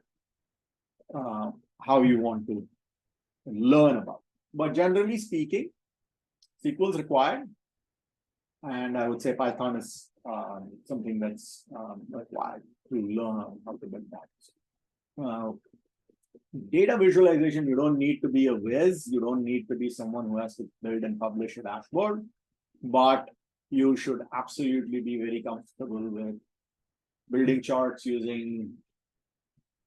how you want to learn about it. But generally speaking, SQL is required. And I would say Python is something that's required to learn how to build that. Data visualization, you don't need to be a whiz. You don't need to be someone who has to build and publish a dashboard. But you should absolutely be very comfortable with building charts using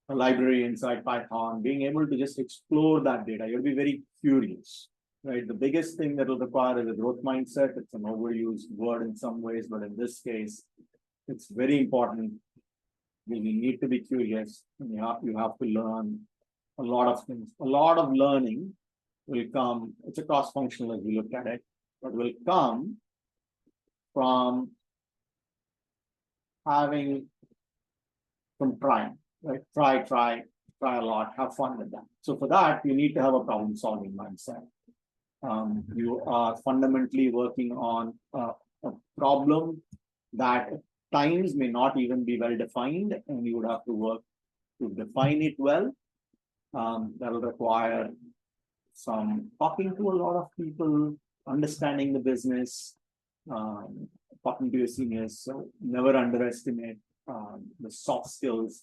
a library inside Python, being able to just explore that data. You'll be very curious, right? The biggest thing that will require is a growth mindset. It's an overused word in some ways, but in this case, it's very important. You need to be curious, and you have to learn a lot of things. A lot of learning will come, it's a cross-functional as we look at it, but will come from trying, right? Try a lot, have fun with that. So for that, you need to have a problem-solving mindset. You are fundamentally working on a problem that at times may not even be well defined, and you would have to work to define it well. That will require some talking to a lot of people, understanding the business, talking to your seniors. So never underestimate the soft skills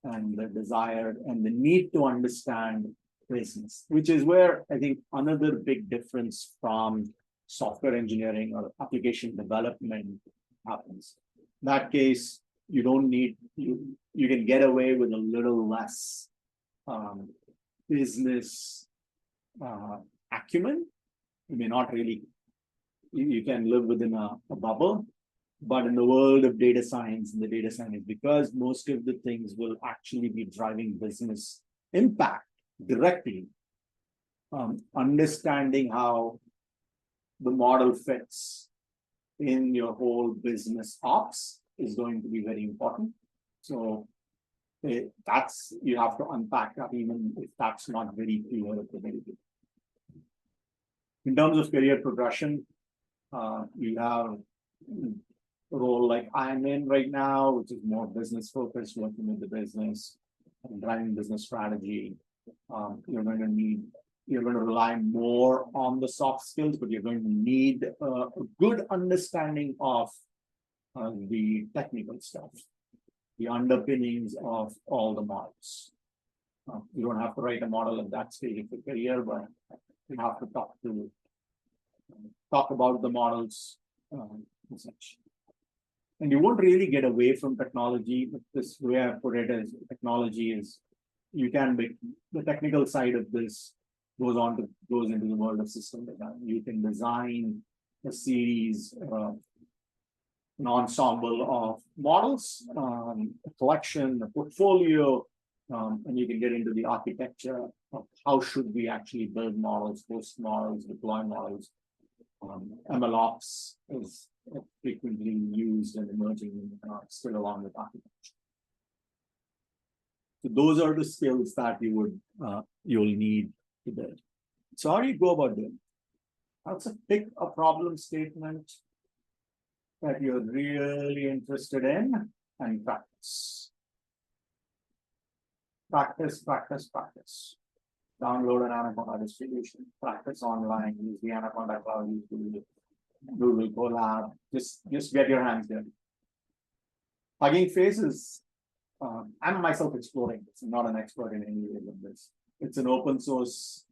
and the desire and the need to understand business, which is where I think another big difference from software engineering or application development happens. In that case, you don't need, you can get away with a little less business acumen. You may not really, you can live within a bubble. But in the world of data science and the data science, because most of the things will actually be driving business impact directly, understanding how the model fits in your whole business ops is going to be very important. So that's, you have to unpack that even if that's not very clear at the very beginning. In terms of career progression, you have a role like I'm in right now, which is more business focused, working with the business and driving business strategy. You're going to rely more on the soft skills, but you're going to need a good understanding of the technical stuff. the underpinnings of all the models. You don't have to write a model at that stage of your career, but you have to talk about the models essentially. And you won't really get away from technology, but this way I put it is technology is, you can make the technical side of this goes into the world of system design. You can design a series, an ensemble of models, a collection, a portfolio, and you can get into the architecture of how should we actually build models, host models, deploy models. MLOps is frequently used and emerging still along with architecture. So those are the skills that you'll need to build. So how do you go about doing? That's pick a problem statement that you're really interested in and practice. Practice. Download an Anaconda distribution, practice online, use the Anaconda Cloud, use Google Colab, just get your hands dirty. Hugging Face is, I'm myself exploring this. I'm not an expert in any way of this. It's an open source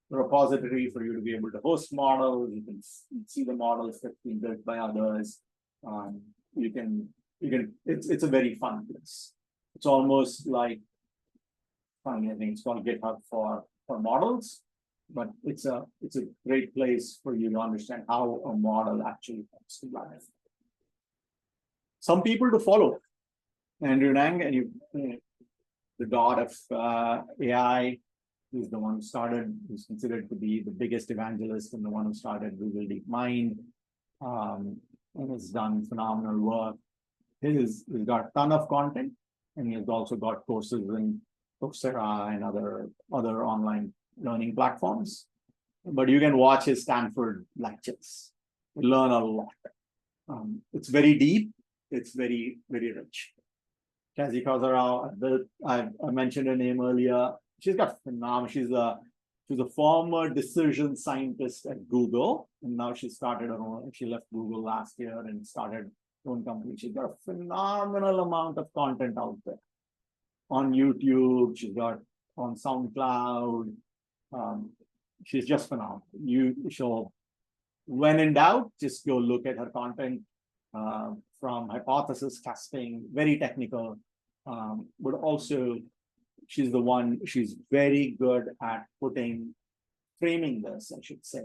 repository for you to be able to host models. You can see the models that have been built by others. It's a very fun place. It's almost like, I think it's called GitHub for models, but it's a great place for you to understand how a model actually comes to life. Some people to follow. Andrew Ng, and the god of AI, he's the one who started, who's considered to be the biggest evangelist and the one who started Google DeepMind, and has done phenomenal work. He's got a ton of content, and he has also got courses in Coursera and other online learning platforms. But you can watch his Stanford lectures. You learn a lot. It's very deep. It's very, very rich. Kazi Kazarao, I mentioned her name earlier. She's got phenomenal. She's a former decision scientist at Google, and now she started her own. She left Google last year and started her own company. She's got a phenomenal amount of content out there on YouTube. She's got on SoundCloud. She's just phenomenal. When in doubt, just go look at her content. From hypothesis testing, very technical, but also she's very good at framing this, I should say,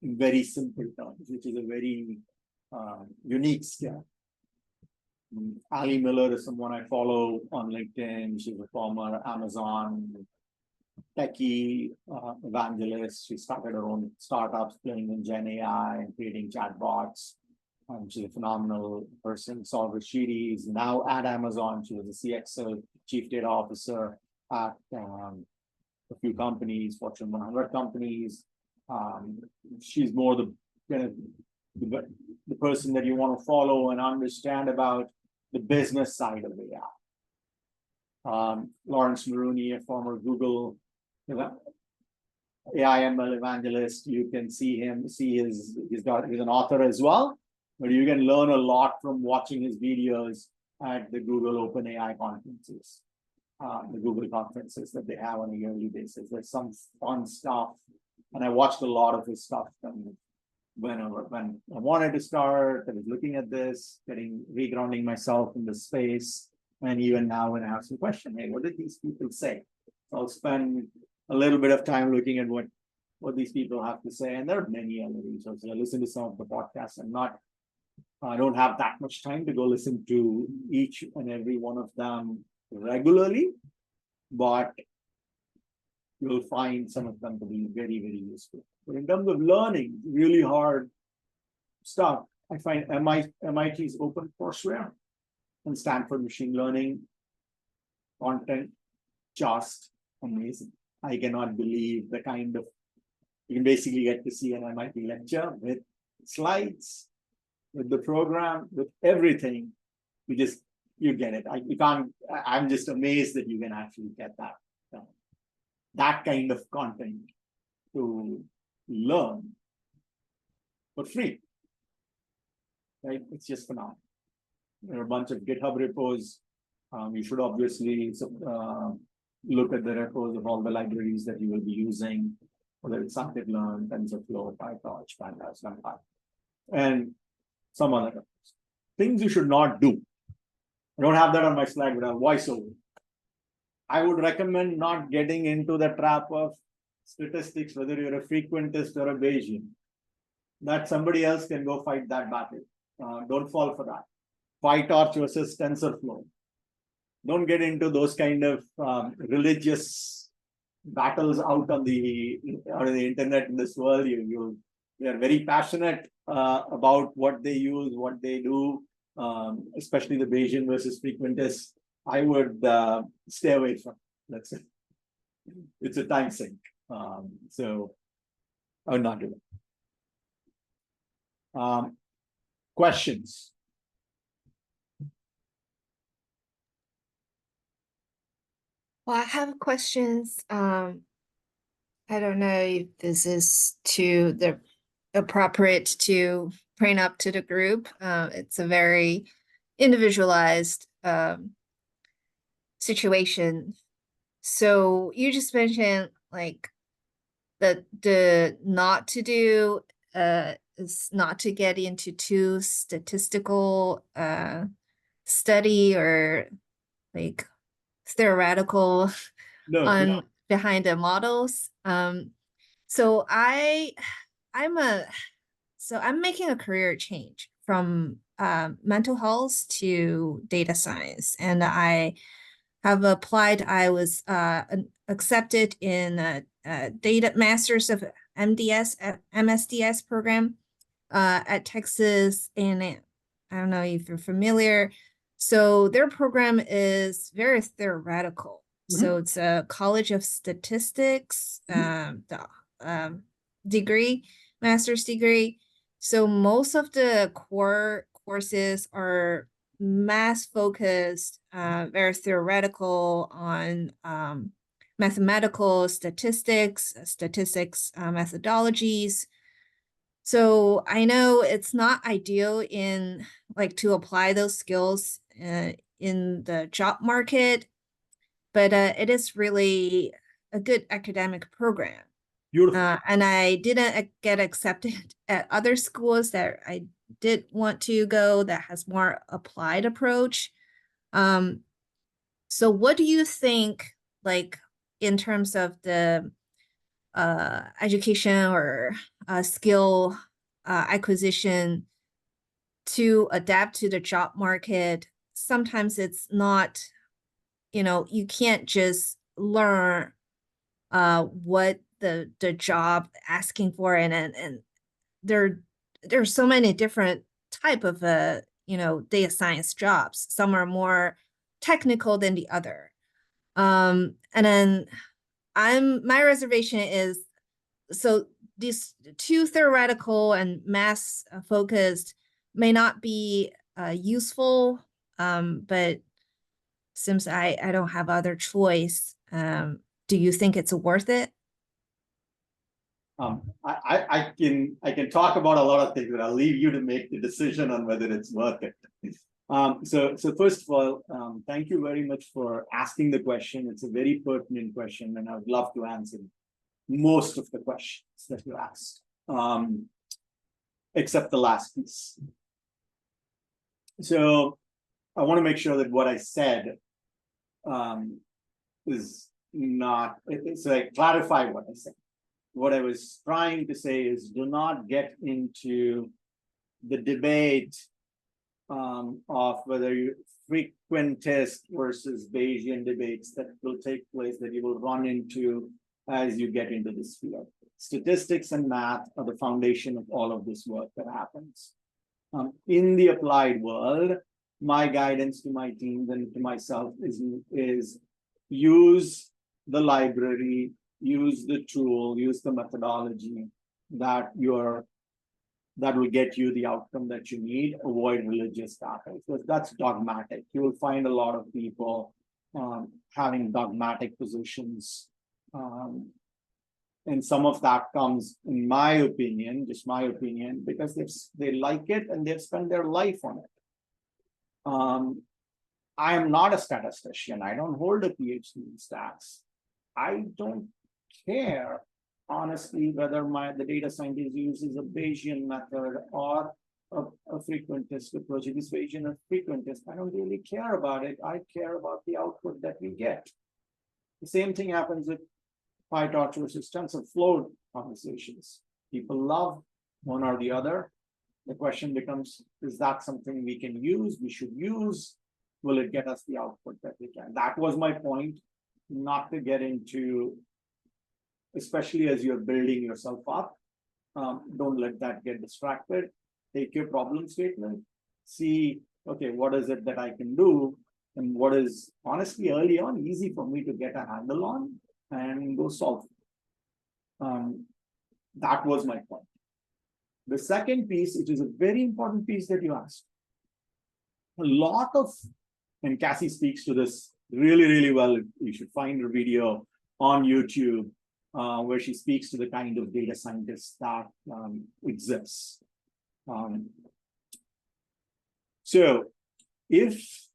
in very simple terms, which is a very unique skill. Ali Miller is someone I follow on LinkedIn. She's a former Amazon techie evangelist. She started her own startups playing in GenAI and creating chatbots. She's a phenomenal person. Saul Rashidi is now at Amazon. She was a CXO, Chief Data Officer at a few companies, Fortune 100 companies. She's more the person that you want to follow and understand about the business side of AI. Lawrence Maroney, a former Google AI/ML evangelist. You can see him. He's an author as well. But you can learn a lot from watching his videos at the Google OpenAI conferences, the Google conferences that they have on a yearly basis. There's some fun stuff, and I watched a lot of his stuff. And when I wanted to start, I was looking at this, regrounding myself in the space, and even now when I ask the question, hey, what did these people say? So I'll spend a little bit of time looking at what these people have to say, and there are many other resources. I listen to some of the podcasts. I don't have that much time to go listen to each and every one of them regularly, but you'll find some of them to be very, very useful. But in terms of learning, really hard stuff, I find MIT's OpenCourseWare and Stanford machine learning content just amazing. I cannot believe the kind of, you can basically get to see an MIT lecture with slides, with the program, with everything. You get it. I'm just amazed that you can actually get that kind of content to learn for free. Right? It's just phenomenal. There are a bunch of GitHub repos. You should obviously look at the repos of all the libraries that you will be using, whether it's scikit-learn, TensorFlow, PyTorch, Pandas, NumPy, and some other things you should not do. I don't have that on my slide, but I'll voiceover. I would recommend not getting into the trap of statistics, whether you're a frequentist or a Bayesian. That somebody else can go fight that battle. Don't fall for that. PyTorch versus TensorFlow. Don't get into those kind of religious battles out on the internet in this world. They are very passionate about what they use, what they do, especially the Bayesian versus frequentist. I would stay away from. That's it. It's a time sink. So I would not do that. Questions? Well, I have questions. I don't know if this is appropriate to bring up to the group. It's a very individualized situation. So you just mentioned like the not to do is not to get into too statistical study or like theoretical on behind the models. So I'm making a career change from mental health to data science, and I have applied. I was accepted in a data masters of MSDS program at Texas A&M. I don't know if you're familiar. So their program is very theoretical. So it's a College of Statistics degree, master's degree. So most of the core courses are math focused, very theoretical on mathematical statistics methodologies. So I know it's not ideal in like to apply those skills in the job market, but it is really a good academic program. Beautiful. And I didn't get accepted at other schools that I did want to go that has more applied approach. So what do you think, like in terms of the education or skill acquisition to adapt to the job market? Sometimes it's not, you can't just learn what the job asking for, and there's so many different type of data science jobs. Some are more technical than the other. And then my reservation is, so these too theoretical and math focused may not be useful, but since I don't have other choice, do you think it's worth it? I can talk about a lot of things, but I'll leave you to make the decision on whether it's worth it. So first of all, thank you very much for asking the question. It's a very pertinent question, and I would love to answer most of the questions that you asked, except the last piece. So I want to make sure that what I said is not, so I clarify what I said. What I was trying to say is, do not get into the debate of whether you frequentist versus Bayesian debates that will take place, that you will run into as you get into this field. Statistics and math are the foundation of all of this work that happens. In the applied world, my guidance to my teams and to myself is use the library, use the tool, use the methodology that will get you the outcome that you need. Avoid religious battles, because that's dogmatic. You will find a lot of people having dogmatic positions. And some of that comes, in my opinion, just my opinion, because they like it and they've spent their life on it. I am not a statistician. I don't hold a PhD in stats. I don't care, honestly, whether the data scientist uses a Bayesian method or a frequentist approach. If it's Bayesian or frequentist, I don't really care about it. I care about the output that we get. The same thing happens with PyTorch versus TensorFlow conversations. People love one or the other. The question becomes, is that something we can use, we should use? Will it get us the output that we can? That was my point, not to get into, especially as you're building yourself up, don't let that get distracted. Take your problem statement, see, okay, what is it that I can do? And what is honestly early on easy for me to get a handle on and go solve it. That was my point. The second piece, which is a very important piece that you asked, a lot of, and Cassie speaks to this really, really well. You should find her video on YouTube where she speaks to the kind of data scientists that exists. So if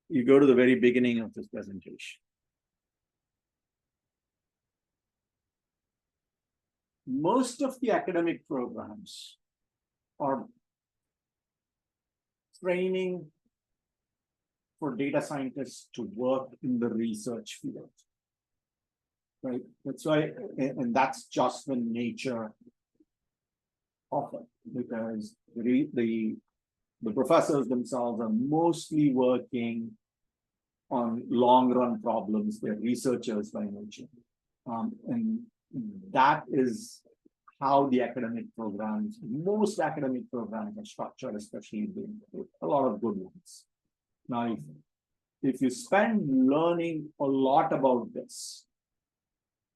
you go to the very beginning of this presentation, most of the academic programs are training for data scientists to work in the research field, right? That's why, and that's just the nature of it, because the professors themselves are mostly working on long-run problems. They're researchers by nature, and that is how the academic programs, most academic programs are structured, especially a lot of good ones. Now, if you spend learning a lot about this,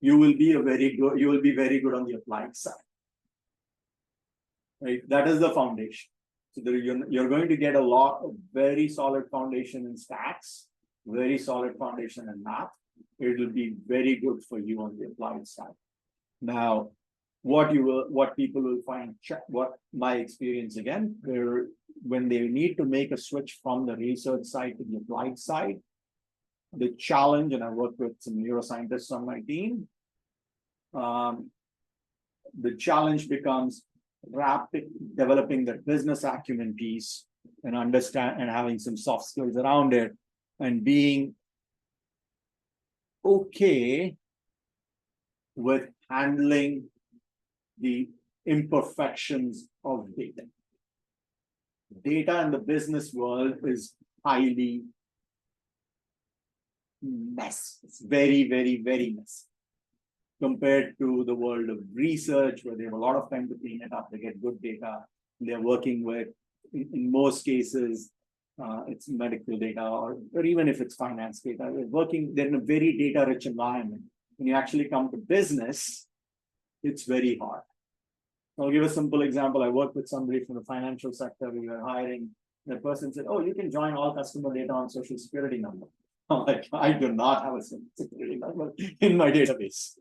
you will be very good on the applied side, right? That is the foundation. So you're going to get a very solid foundation in stats, very solid foundation in math. It will be very good for you on the applied side. Now, what people will find, what my experience again, when they need to make a switch from the research side to the applied side, the challenge, and I work with some neuroscientists on my team, the challenge becomes developing the business acumen piece and having some soft skills around it and being okay with handling the imperfections of data. Data in the business world is highly messy. It's very, very, very messy compared to the world of research, where they have a lot of time to clean it up. They get good data. They're working with, in most cases, it's medical data, or even if it's finance data. They're in a very data-rich environment. When you actually come to business, it's very hard. I'll give a simple example. I worked with somebody from the financial sector. We were hiring. That person said, "Oh, you can join all customer data on social security number." I'm like, I do not have a social security number in my database,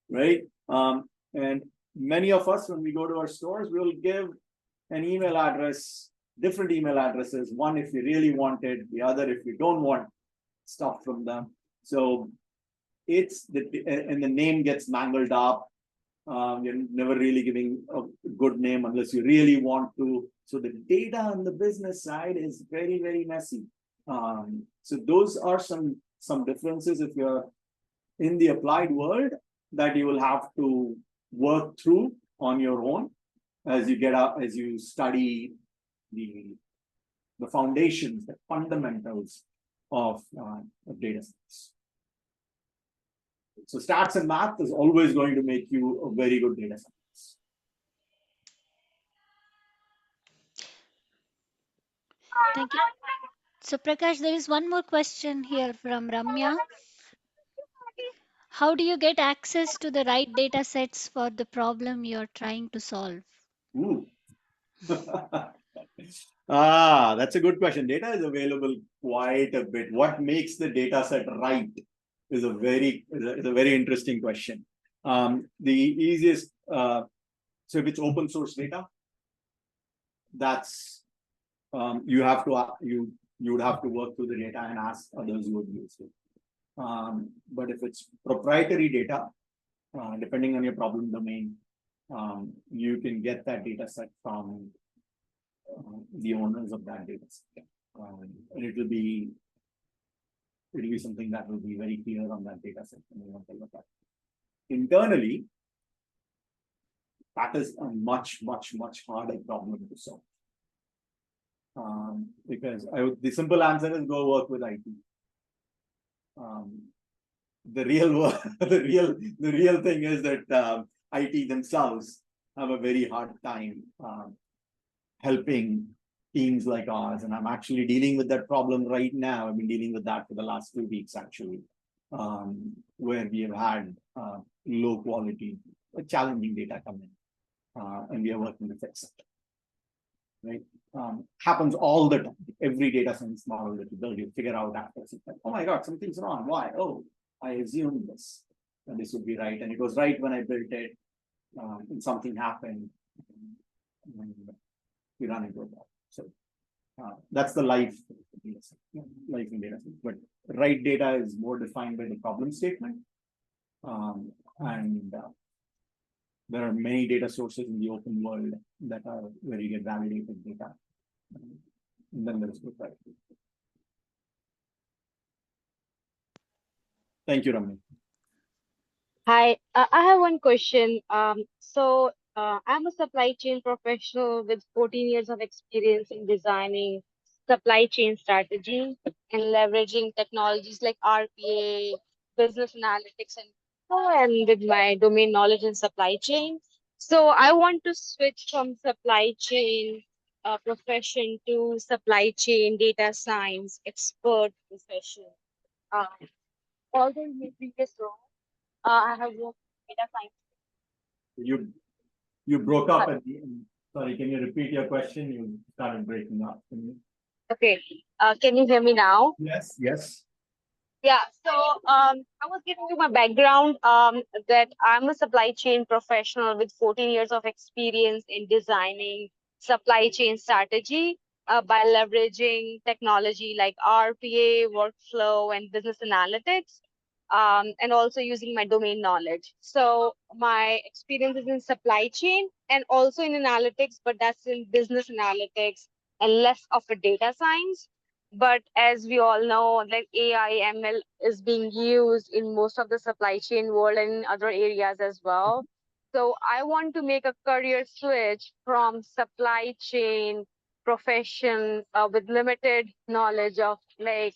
right? And many of us, when we go to our stores, we'll give an email address, different email addresses. One if you really want it, the other if you don't want stuff from them. So it's and the name gets mangled up. You're never really giving a good name unless you really want to. So the data on the business side is very, very messy. So those are some differences if you're in the applied world that you will have to work through on your own as you study the foundations, the fundamentals of data science. So stats and math is always going to make you a very good data scientist. Thank you. So Prakash, there is one more question here from Ramya. How do you get access to the right data sets for the problem you're trying to solve? Ooh. That's a good question. Data is available quite a bit. What makes the data set right is a very interesting question. The easiest, so if it's open source data, that's you have to you would have to work through the data and ask others who would use it. But if it's proprietary data, depending on your problem domain, you can get that data set from the owners of that data set. And it will be something that will be very clear on that data set when you want to look at. Internally, that is a much harder problem to solve. Because the simple answer is go work with IT. The real thing is that IT themselves have a very hard time helping teams like ours, and I'm actually dealing with that problem right now. I've been dealing with that for the last 2 weeks actually, where we have had low quality, challenging data come in, and we are working to fix it. Right? Happens all the time. Every data science model that you build, you figure out after it's like, oh my god, something's wrong. Why? Oh, I assumed this, and this would be right, and it was right when I built it, and something happened, and we run into a problem. So that's the life in data science. But right data is more defined by the problem statement, and there are many data sources in the open world that are where you get validated data. And then there's proprietary. Thank you, Ramya. Hi, I have one question. I'm a supply chain professional with 14 years of experience in designing supply chain strategy and leveraging technologies like RPA, business analytics, and with my domain knowledge in supply chain. So I want to switch from supply chain profession to supply chain data science expert profession. Uh, Although in my previous role, I have worked in data science. You broke up at the end. Sorry, can you repeat your question? You started breaking up. Okay. Can you hear me now? Yes. Yes. Yeah. So I was giving you my background. That I'm a supply chain professional with 14 years of experience in designing supply chain strategy by leveraging technology like RPA, workflow, and business analytics. And also using my domain knowledge. So my experience is in supply chain and also in analytics, but that's in business analytics and less of a data science. But as we all know, like AI, ML is being used in most of the supply chain world and in other areas as well. So I want to make a career switch from supply chain profession with limited knowledge of like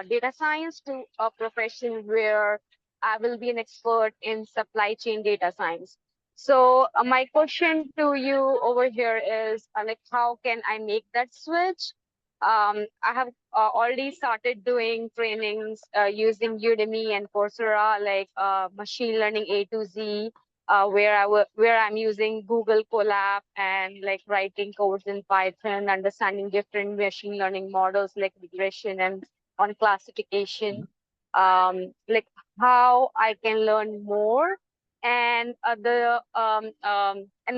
data science to a profession where I will be an expert in supply chain data science. So my question to you over here is like, how can I make that switch? I have already started doing trainings using Udemy and Coursera, like machine learning A to Z, where I'm using Google Colab and like writing codes in Python, understanding different machine learning models like regression and on classification, like how I can learn more. And and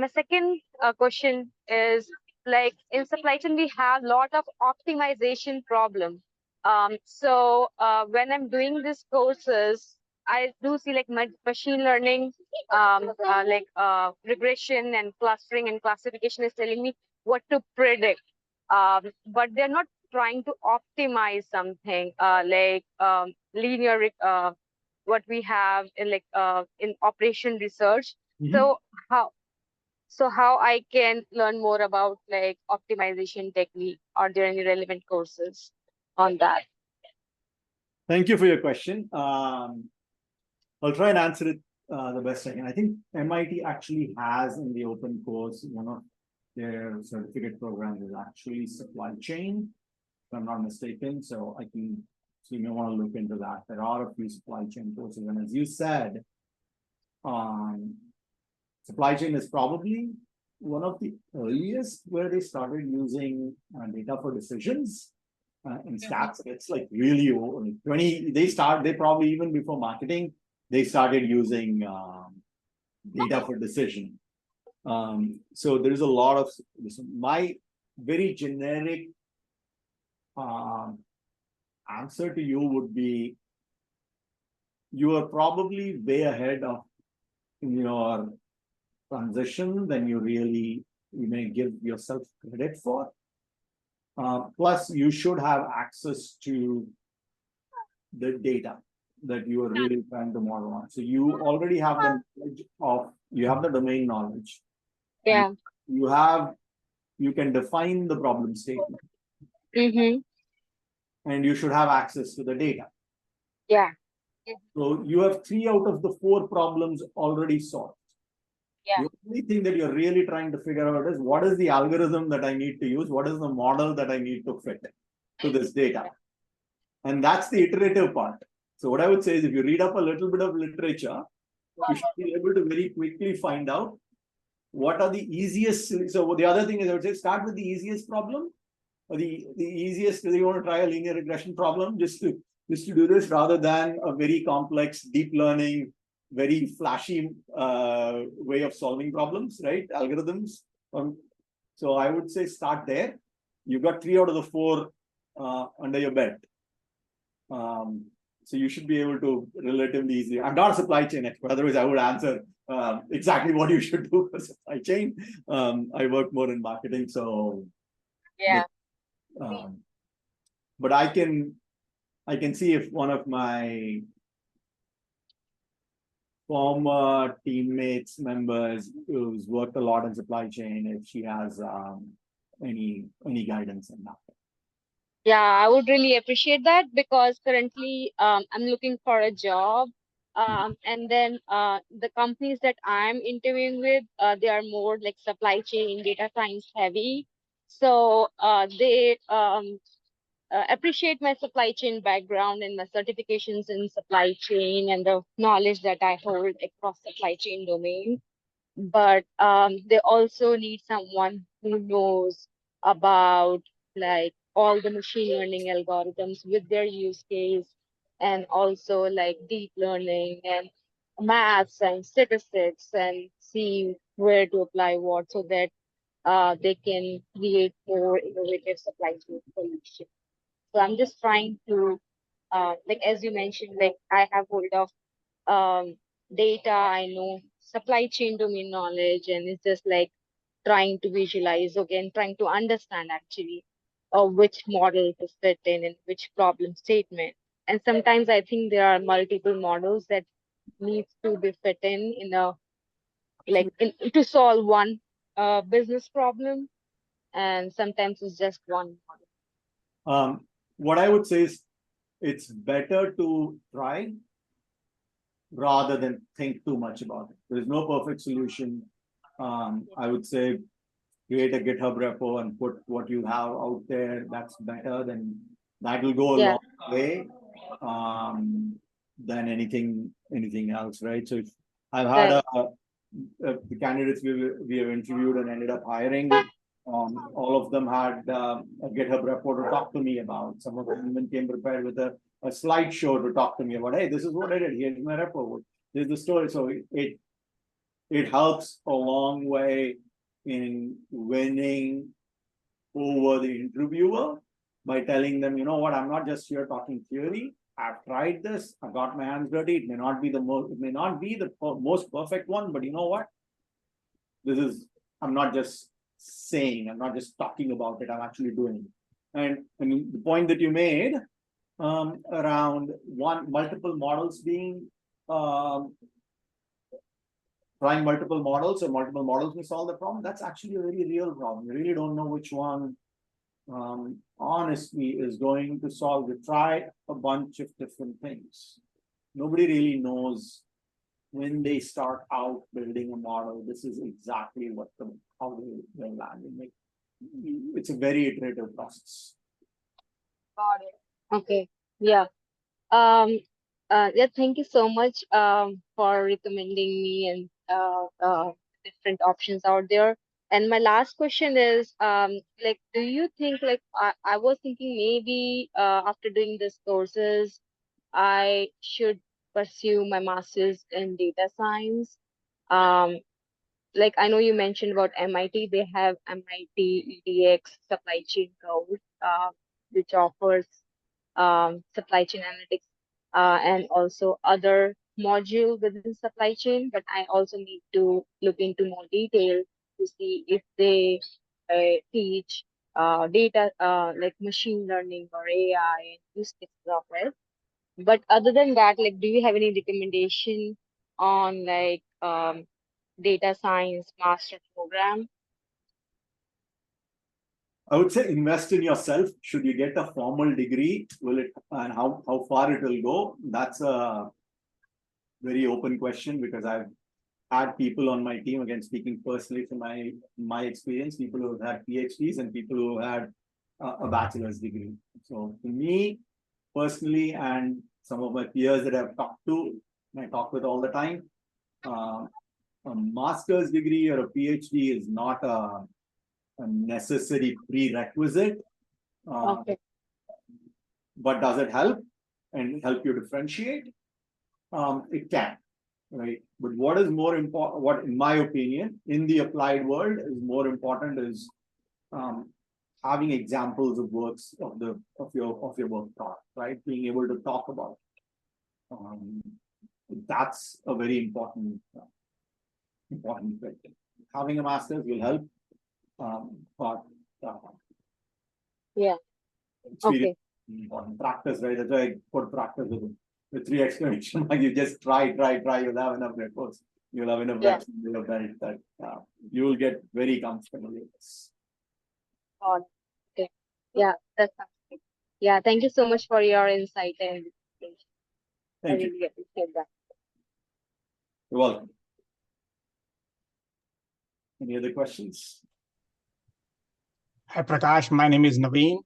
my second question is like in supply chain we have a lot of optimization problem. When I'm doing these courses, I do see like machine learning, regression and clustering and classification is telling me what to predict. But they're not trying to optimize something linear, what we have in in operation research. Mhm. So how I can learn more about like optimization technique? Are there any relevant courses on that? Thank you for your question. I'll try and answer it the best I can. I think MIT actually has in the open course, one of their certificate programs is actually supply chain, if I'm not mistaken. So you may want to look into that. There are a few supply chain courses. And as you said, supply chain is probably one of the earliest where they started using data for decisions. In stats, it's like really old. 20, they probably even before marketing, they started using data for decision. So there's a lot of my very generic answer to you would be, you are probably way ahead of your transition than you may give yourself credit for. Plus, you should have access to the data that you are really trying to model on. So you already have the knowledge you have the domain knowledge. Yeah. You can define the problem statement, Mm-hmm. and you should have access to the data. Yeah. So you have 3 out of the 4 problems already solved. Yeah. The only thing that you're really trying to figure out is, what is the algorithm that I need to use? What is the model that I need to fit to this data? And that's the iterative part. So what I would say is, if you read up a little bit of literature, you should be able to very quickly find out what are the easiest. So the other thing is, I would say, start with the easiest problem, or the easiest. You want to try a linear regression problem just to do this, rather than a very complex deep learning, very flashy way of solving problems, right? Algorithms. So I would say start there. You've got 3 out of the 4 under your belt. So you should be able to relatively easily. I'm not a supply chain expert, otherwise I would answer exactly what you should do for supply chain. I work more in marketing, so Yeah. But I can see if one of my former teammates, members who's worked a lot in supply chain, if she has any guidance in that. Yeah, I would really appreciate that, because currently I'm looking for a job. And then the companies that I'm interviewing with, they are more like supply chain, data science heavy. So they appreciate my supply chain background and my certifications in supply chain and the knowledge that I hold across supply chain domain. But they also need someone who knows about like all the machine learning algorithms with their use case, and also like deep learning and maths and statistics, and see where to apply what, so that they can create more innovative supply chain solutions. So I'm just trying to, like as you mentioned, like I have hold of data, I know supply chain domain knowledge, and it's just like trying to visualize, again, trying to understand actually which model to fit in which problem statement. And sometimes I think there are multiple models that needs to be fit in a to solve one business problem, and sometimes it's just one model. What I would say is, it's better to try rather than think too much about it. There is no perfect solution. I would say create a GitHub repo and put what you have out there. That's better. That will go a long way than anything else, right? So if I've had the candidates we have interviewed and ended up hiring, all of them had a GitHub repo to talk to me about. Some of them even came prepared with a slideshow to talk to me about, hey, this is what I did. Here's my repo. Here's the story. So it helps a long way in winning over the interviewer by telling them, you know what, I'm not just here talking theory. I've tried this. I've got my hands dirty. It may not be the most perfect one, but you know what? I'm not just saying, I'm not just talking about it. I'm actually doing it. And the point that you made around multiple models being trying multiple models, or multiple models may solve the problem, that's actually a very real problem. You really don't know which one honestly is going to solve it. Try a bunch of different things. Nobody really knows when they start out building a model, this is exactly how they land. It's a very iterative process. Got it. Okay. Yeah. Yeah, thank you so much for recommending me and different options out there. And my last question is, like, do you think, like, I was thinking maybe after doing this courses, I should pursue my master's in data science. Like I know you mentioned about MIT, they have MIT EDX supply chain code. which offers supply chain analytics and also other module within supply chain. But I also need to look into more detail to see if they teach data like machine learning or AI and use cases of it. But other than that, like, do you have any recommendation on like data science master program? I would say invest in yourself. Should you get a formal degree, will it, and how far it will go? That's a very open question, because I've had people on my team, again speaking personally from my experience, people who have had PhDs and people who had a bachelor's degree. So for me personally, and some of my peers that I've talked to, and I talk with all the time, a master's degree or a PhD is not a necessary prerequisite. Okay. But does it help and help you differentiate? It can, right? But what is more important, what in my opinion, in the applied world is more important is having examples of works of your work product, right? Being able to talk about it. That's a very important thing. Having a master's will help, but Yeah. experience Okay. important. Practice, right? That's why I put practice with 3 exclamation marks. You just try. You'll have enough reports. You'll have enough reps. You'll have that you will get very comfortable with this. Okay. Yeah, that's something. Yeah, thank you so much for your insight and information. I Thank you. really appreciate that. You're welcome. Any other questions? Hi, Prakash. My name is Naveen.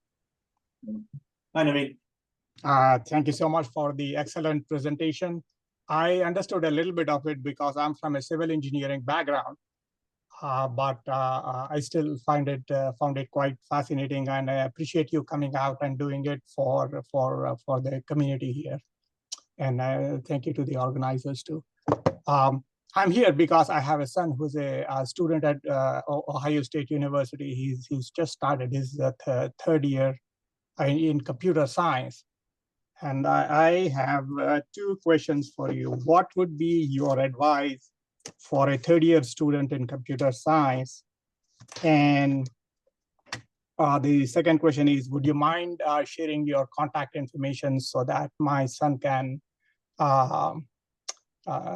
Hi, Naveen. Thank you so much for the excellent presentation. I understood a little bit of it because I'm from a civil engineering background, but I still found it quite fascinating, and I appreciate you coming out and doing it for the community here. And thank you to the organizers too. I'm here because I have a son who's a student at Ohio State University. He's just started his third year in computer science. And I have 2 questions for you. What would be your advice for a third-year student in computer science? And the second question is, would you mind sharing your contact information so that my son can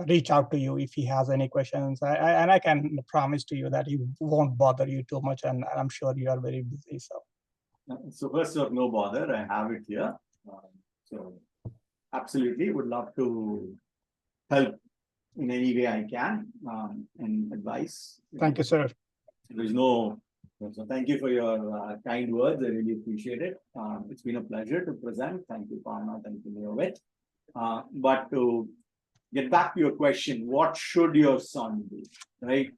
reach out to you if he has any questions? And I can promise to you that he won't bother you too much, and I'm sure you are very busy. So first off, no bother. I have it here. So absolutely would love to help in any way I can, and advice. Thank you, sir. There's no, so thank you for your kind words. I really appreciate it. It's been a pleasure to present. Thank you, Parma. Thank you, Neovit. But to get back to your question, what should your son do, right?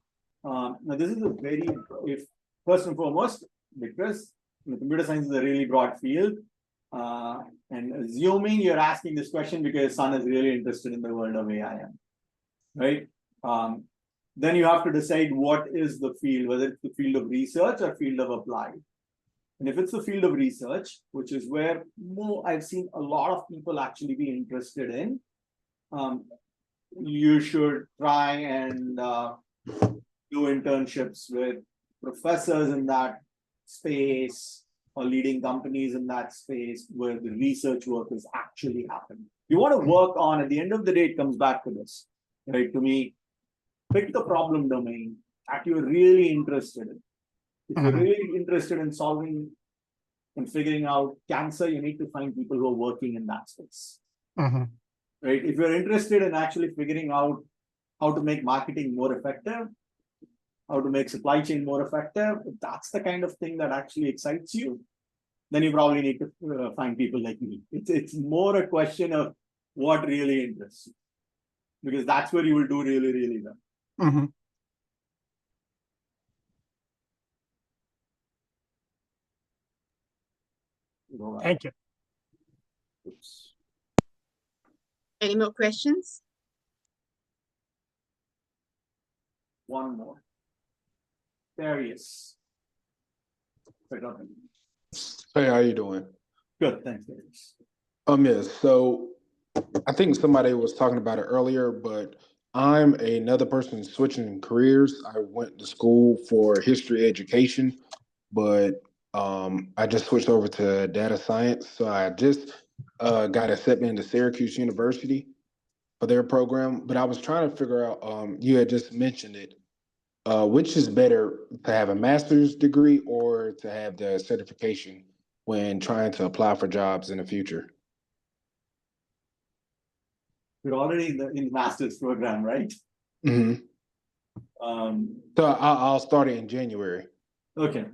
Now this is a very, first and foremost, because computer science is a really broad field, and assuming you're asking this question because your son is really interested in the world of AI, right? Then you have to decide what is the field, whether it's the field of research or field of applied. And if it's the field of research, which is where I've seen a lot of people actually be interested in, you should try and do internships with professors in that space or leading companies in that space where the research work is actually happening. You want to work on, at the end of the day, it comes back to this, right? To me, pick the problem domain that you're really interested in. If you're really interested in solving and figuring out cancer, you need to find people who are working in that space. Right? If you're interested in actually figuring out how to make marketing more effective, how to make supply chain more effective, if that's the kind of thing that actually excites you, then you probably need to find people like me. It's more a question of what really interests you, because that's where you will do really, really well. Thank you. Oops. Any more questions? One more. There he is. Hey, how you doing? Good, thanks, Dennis. Yes. So I think somebody was talking about it earlier, but I'm another person switching careers. I went to school for history education, but I just switched over to data science. So I just got accepted into Syracuse University for their program. But I was trying to figure out, you had just mentioned it, which is better, to have a master's degree or to have the certification when trying to apply for jobs in the future? We're already in the master's program, right? Hmm. Um, So I'll start it in January. okay.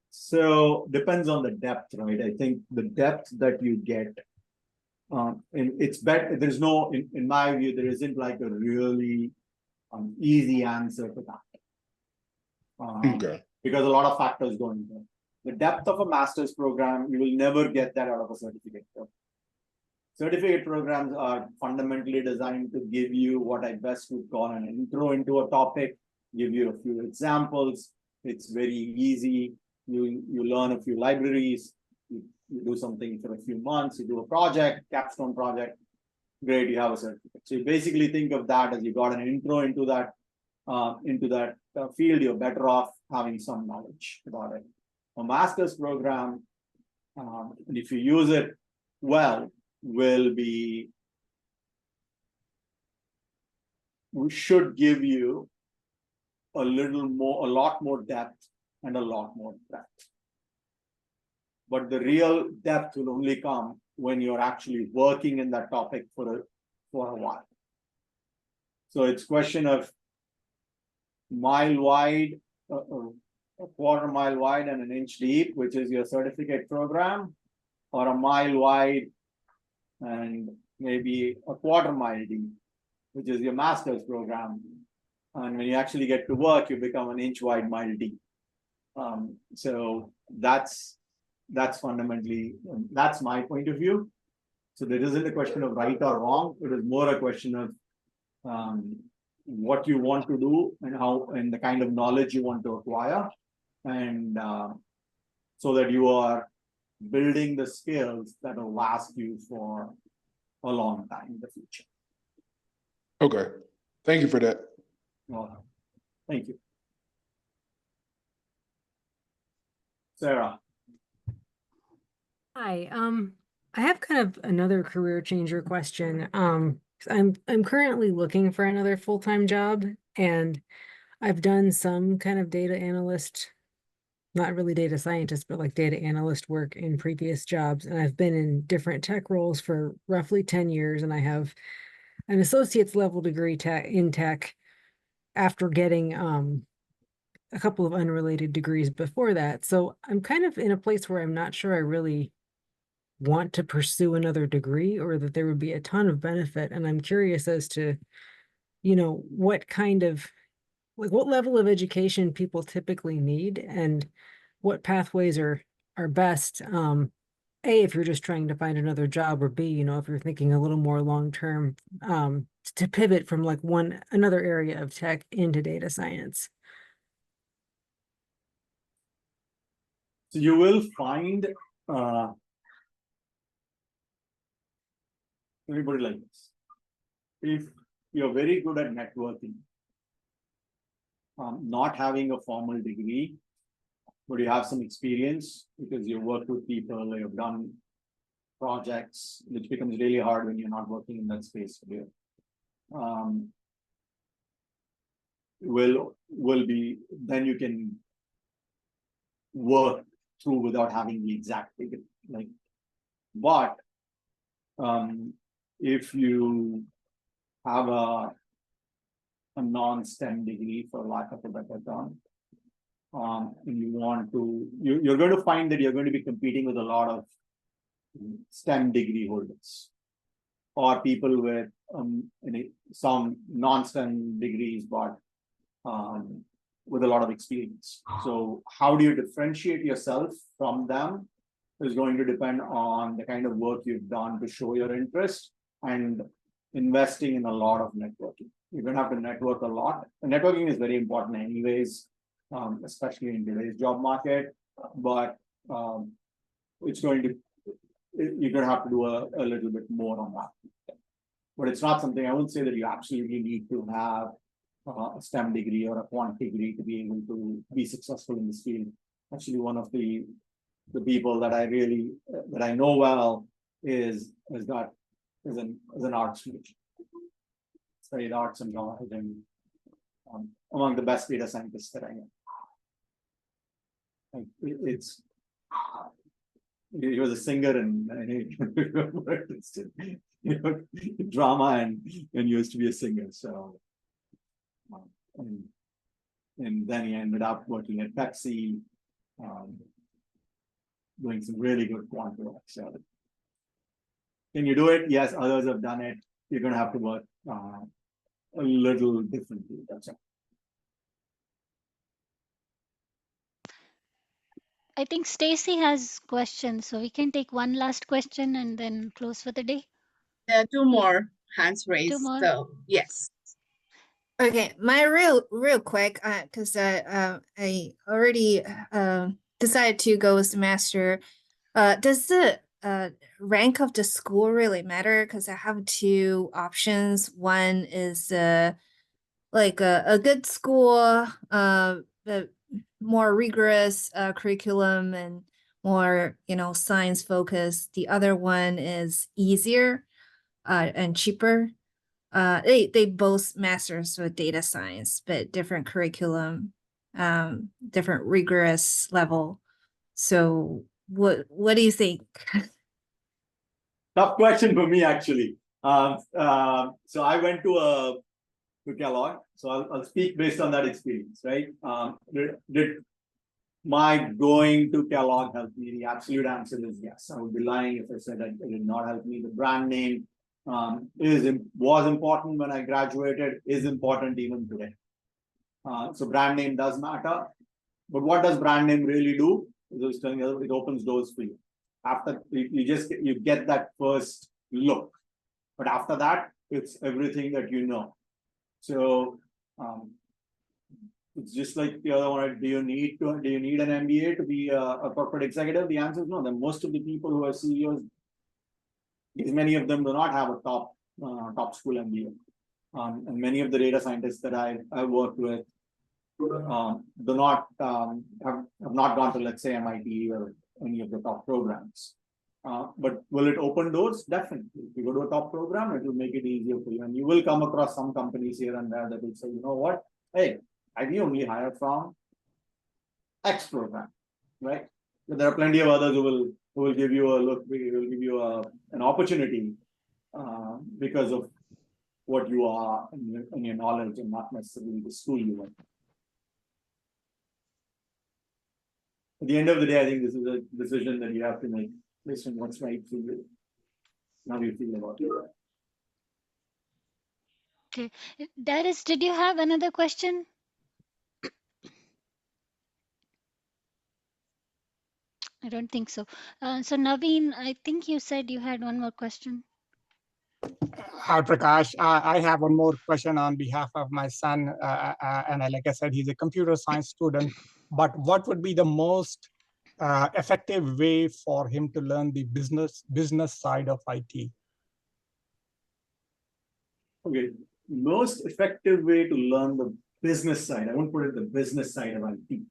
So depends on the depth, right? I think the depth that you get, and it's better. There's no, in my view, there isn't like a really easy answer to that. Okay. Because a lot of factors go into it. The depth of a master's program, you will never get that out of a certificate program. Certificate programs are fundamentally designed to give you what I best would call an intro into a topic, give you a few examples. It's very easy. You learn a few libraries, you do something for a few months, you do a project, capstone project, great, you have a certificate. So you basically think of that as you got an intro into that field. You're better off having some knowledge about it. A master's program, and if you use it well, we should give you a lot more depth and a lot more breadth. But the real depth will only come when you're actually working in that topic for a while. So it's a question of mile wide, a quarter mile wide and an inch deep, which is your certificate program, or a mile wide and maybe a quarter mile deep, which is your master's program. And when you actually get to work, you become an inch wide, mile deep. So that's fundamentally, that's my point of view. So there isn't a question of right or wrong. It is more a question of what you want to do and the kind of knowledge you want to acquire, and so that you are building the skills that will last you for a long time in the future. Okay. Thank you for that. Well, thank you. Sarah. Hi, I have kind of another career changer question. I'm currently looking for another full-time job, and I've done some kind of data analyst, not really data scientist, but like data analyst work in previous jobs. And I've been in different tech roles for roughly 10 years, and I have an associate's level degree in tech after getting a couple of unrelated degrees before that. So I'm kind of in a place where I'm not sure I really want to pursue another degree, or that there would be a ton of benefit. And I'm curious as to, what kind of, like, what level of education people typically need, and what pathways are best. A, if you're just trying to find another job, or B, if you're thinking a little more long-term, to pivot from like another area of tech into data science. So you will find everybody like this. If you're very good at networking, not having a formal degree, but you have some experience because you work with people, you've done projects, which becomes really hard when you're not working in that space here. Will be, then you can work through without having the exact degree. But if you have a non-STEM degree, for lack of a better term, and you're going to find that you're going to be competing with a lot of STEM degree holders, or people with some non-STEM degrees, but with a lot of experience. So how do you differentiate yourself from them is going to depend on the kind of work you've done to show your interest, and investing in a lot of networking. You're going to have to network a lot. And networking is very important anyways, especially in today's job market. But it's going to, you're going to have to do a little bit more on that. But it's not something I wouldn't say that you absolutely need to have a STEM degree or a quant degree to be able to be successful in this field. Actually, one of the people that I really that I know well is an arts major. Studied arts and knowledge, and among the best data scientists that I know. It's he was a singer and drama and used to be a singer. So and then he ended up working at Pepsi, doing some really good quant work. So can you do it? Yes, others have done it. You're going to have to work a little differently. That's all. I think Stacy has questions, so we can take one last question and then close for the day. There are two more hands raised. more. So yes. Okay, my real quick, because I already decided to go with the master. Does the rank of the school really matter? Because I have two options. One is like a good school, but more rigorous curriculum and more, science focused. The other one is easier and cheaper. They both masters with data science, but different curriculum, different rigorous level. So what do you think? Tough question for me, actually. So I went to Kellogg, so I'll speak based on that experience, right? Did my going to Kellogg help me? The absolute answer is yes. I would be lying if I said that it did not help me. The brand name was important when I graduated, is important even today. So brand name does matter. But what does brand name really do? It opens doors for you. After you get that first look, but after that, it's everything that you know. So it's just like the other one. Do you need an MBA to be a corporate executive? The answer is no. Then most of the people who are CEOs, because many of them do not have a top school MBA, and many of the data scientists that I worked with do not have not gone to, let's say, MIT or any of the top programs. But will it open doors? Definitely. If you go to a top program, it will make it easier for you. And you will come across some companies here and there that will say, you know what? Hey, we only hire from X program, right? But there are plenty of others who will give you a look, will give you an opportunity because of what you are and your knowledge, and not necessarily the school you went. At the end of the day, I think this is a decision that you have to make based on what's right for you. How do you feel about it? Okay. Darius, did you have another question? I don't think so. So Naveen, I think you said you had one more question. Hi, Prakash. I have one more question on behalf of my son. And like I said, he's a computer science student. But what would be the most effective way for him to learn the business side of IT? Okay, most effective way to learn the business side. I won't put it the business side of IT.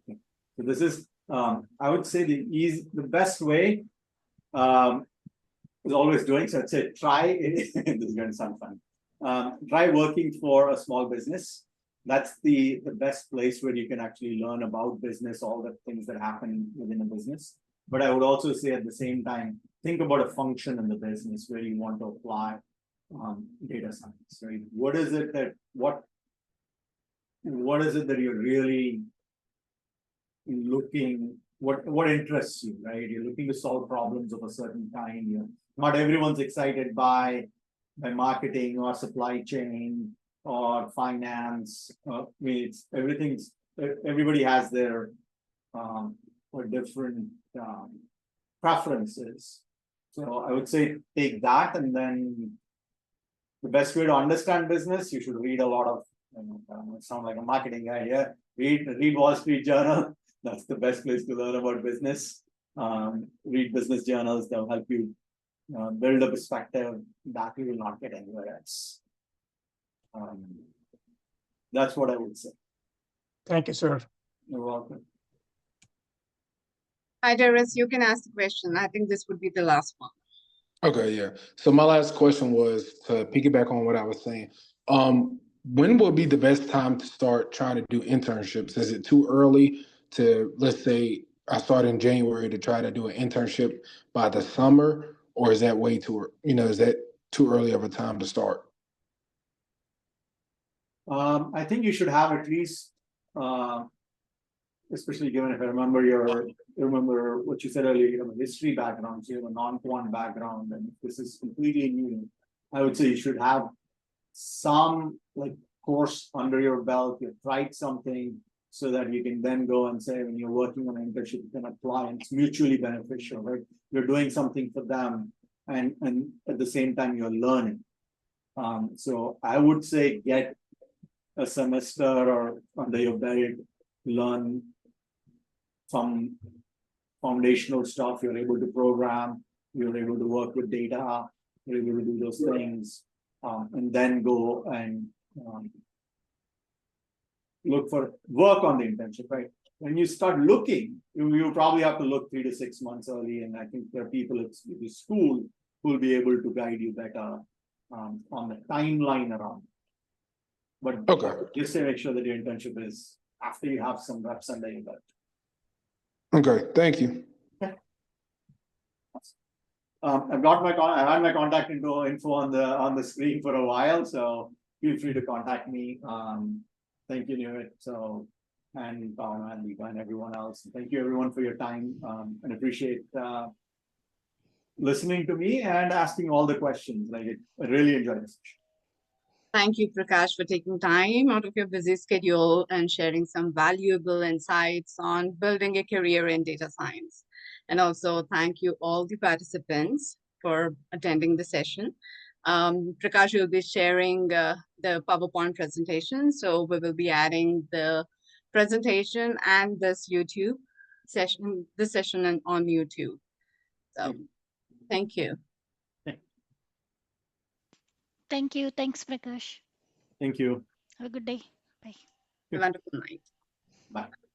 Okay. So this is, I would say the best way is always doing. So I'd say try. This is going to sound fun. Try working for a small business. That's the best place where you can actually learn about business, all the things that happen within a business. But I would also say at the same time, think about a function in the business where you want to apply data science, right? What is it that you're really looking, what interests you, right? You're looking to solve problems of a certain kind. Not everyone's excited by marketing or supply chain or finance. I mean, everybody has their different preferences. So I would say take that, and then the best way to understand business, you should read a lot of, I sound like a marketing guy here. Read Wall Street Journal. That's the best place to learn about business. read business journals. They'll help you build a perspective that you will not get anywhere else. That's what I would say. Thank you, sir. You're welcome. Hi, Darius, you can ask the question. I think this would be the last one. Okay, yeah. So my last question was to piggyback on what I was saying. When will be the best time to start trying to do internships? Is it too early to, let's say, I start in January to try to do an internship by the summer, or is that way too, is that too early of a time to start? I think you should have at least, especially given if I remember what you said earlier, you have a history background, so you have a non-quant background, and this is completely new. I would say you should have some course under your belt. You've tried something so that you can then go and say when you're working on an internship, you can apply and it's mutually beneficial, right? You're doing something for them and at the same time you're learning. So I would say get a semester or under your belt, learn some foundational stuff. You're able to program, you're able to work with data, you're able to do those things, and then go and work on the internship, right? When you start looking, you probably have to look 3 to 6 months early, and I think there are people at the school who will be able to guide you better on the timeline around. But just to make sure that your internship is after you have some reps under your belt. Okay, thank you. I've had my contact info on the screen for a while, so feel free to contact me. Thank you, Newit. And Pawana and Deepa and everyone else. Thank you everyone for your time, and appreciate listening to me and asking all the questions. I really enjoyed this session. Thank you, Prakash, for taking time out of your busy schedule and sharing some valuable insights on building a career in data science. And also thank you all the participants for attending the session. Prakash will be sharing the PowerPoint presentation. So we will be adding the presentation and this session on YouTube. So thank you. Thank you. Thanks, Prakash. Thank you. Have a good day. Bye. Have a wonderful night. Bye.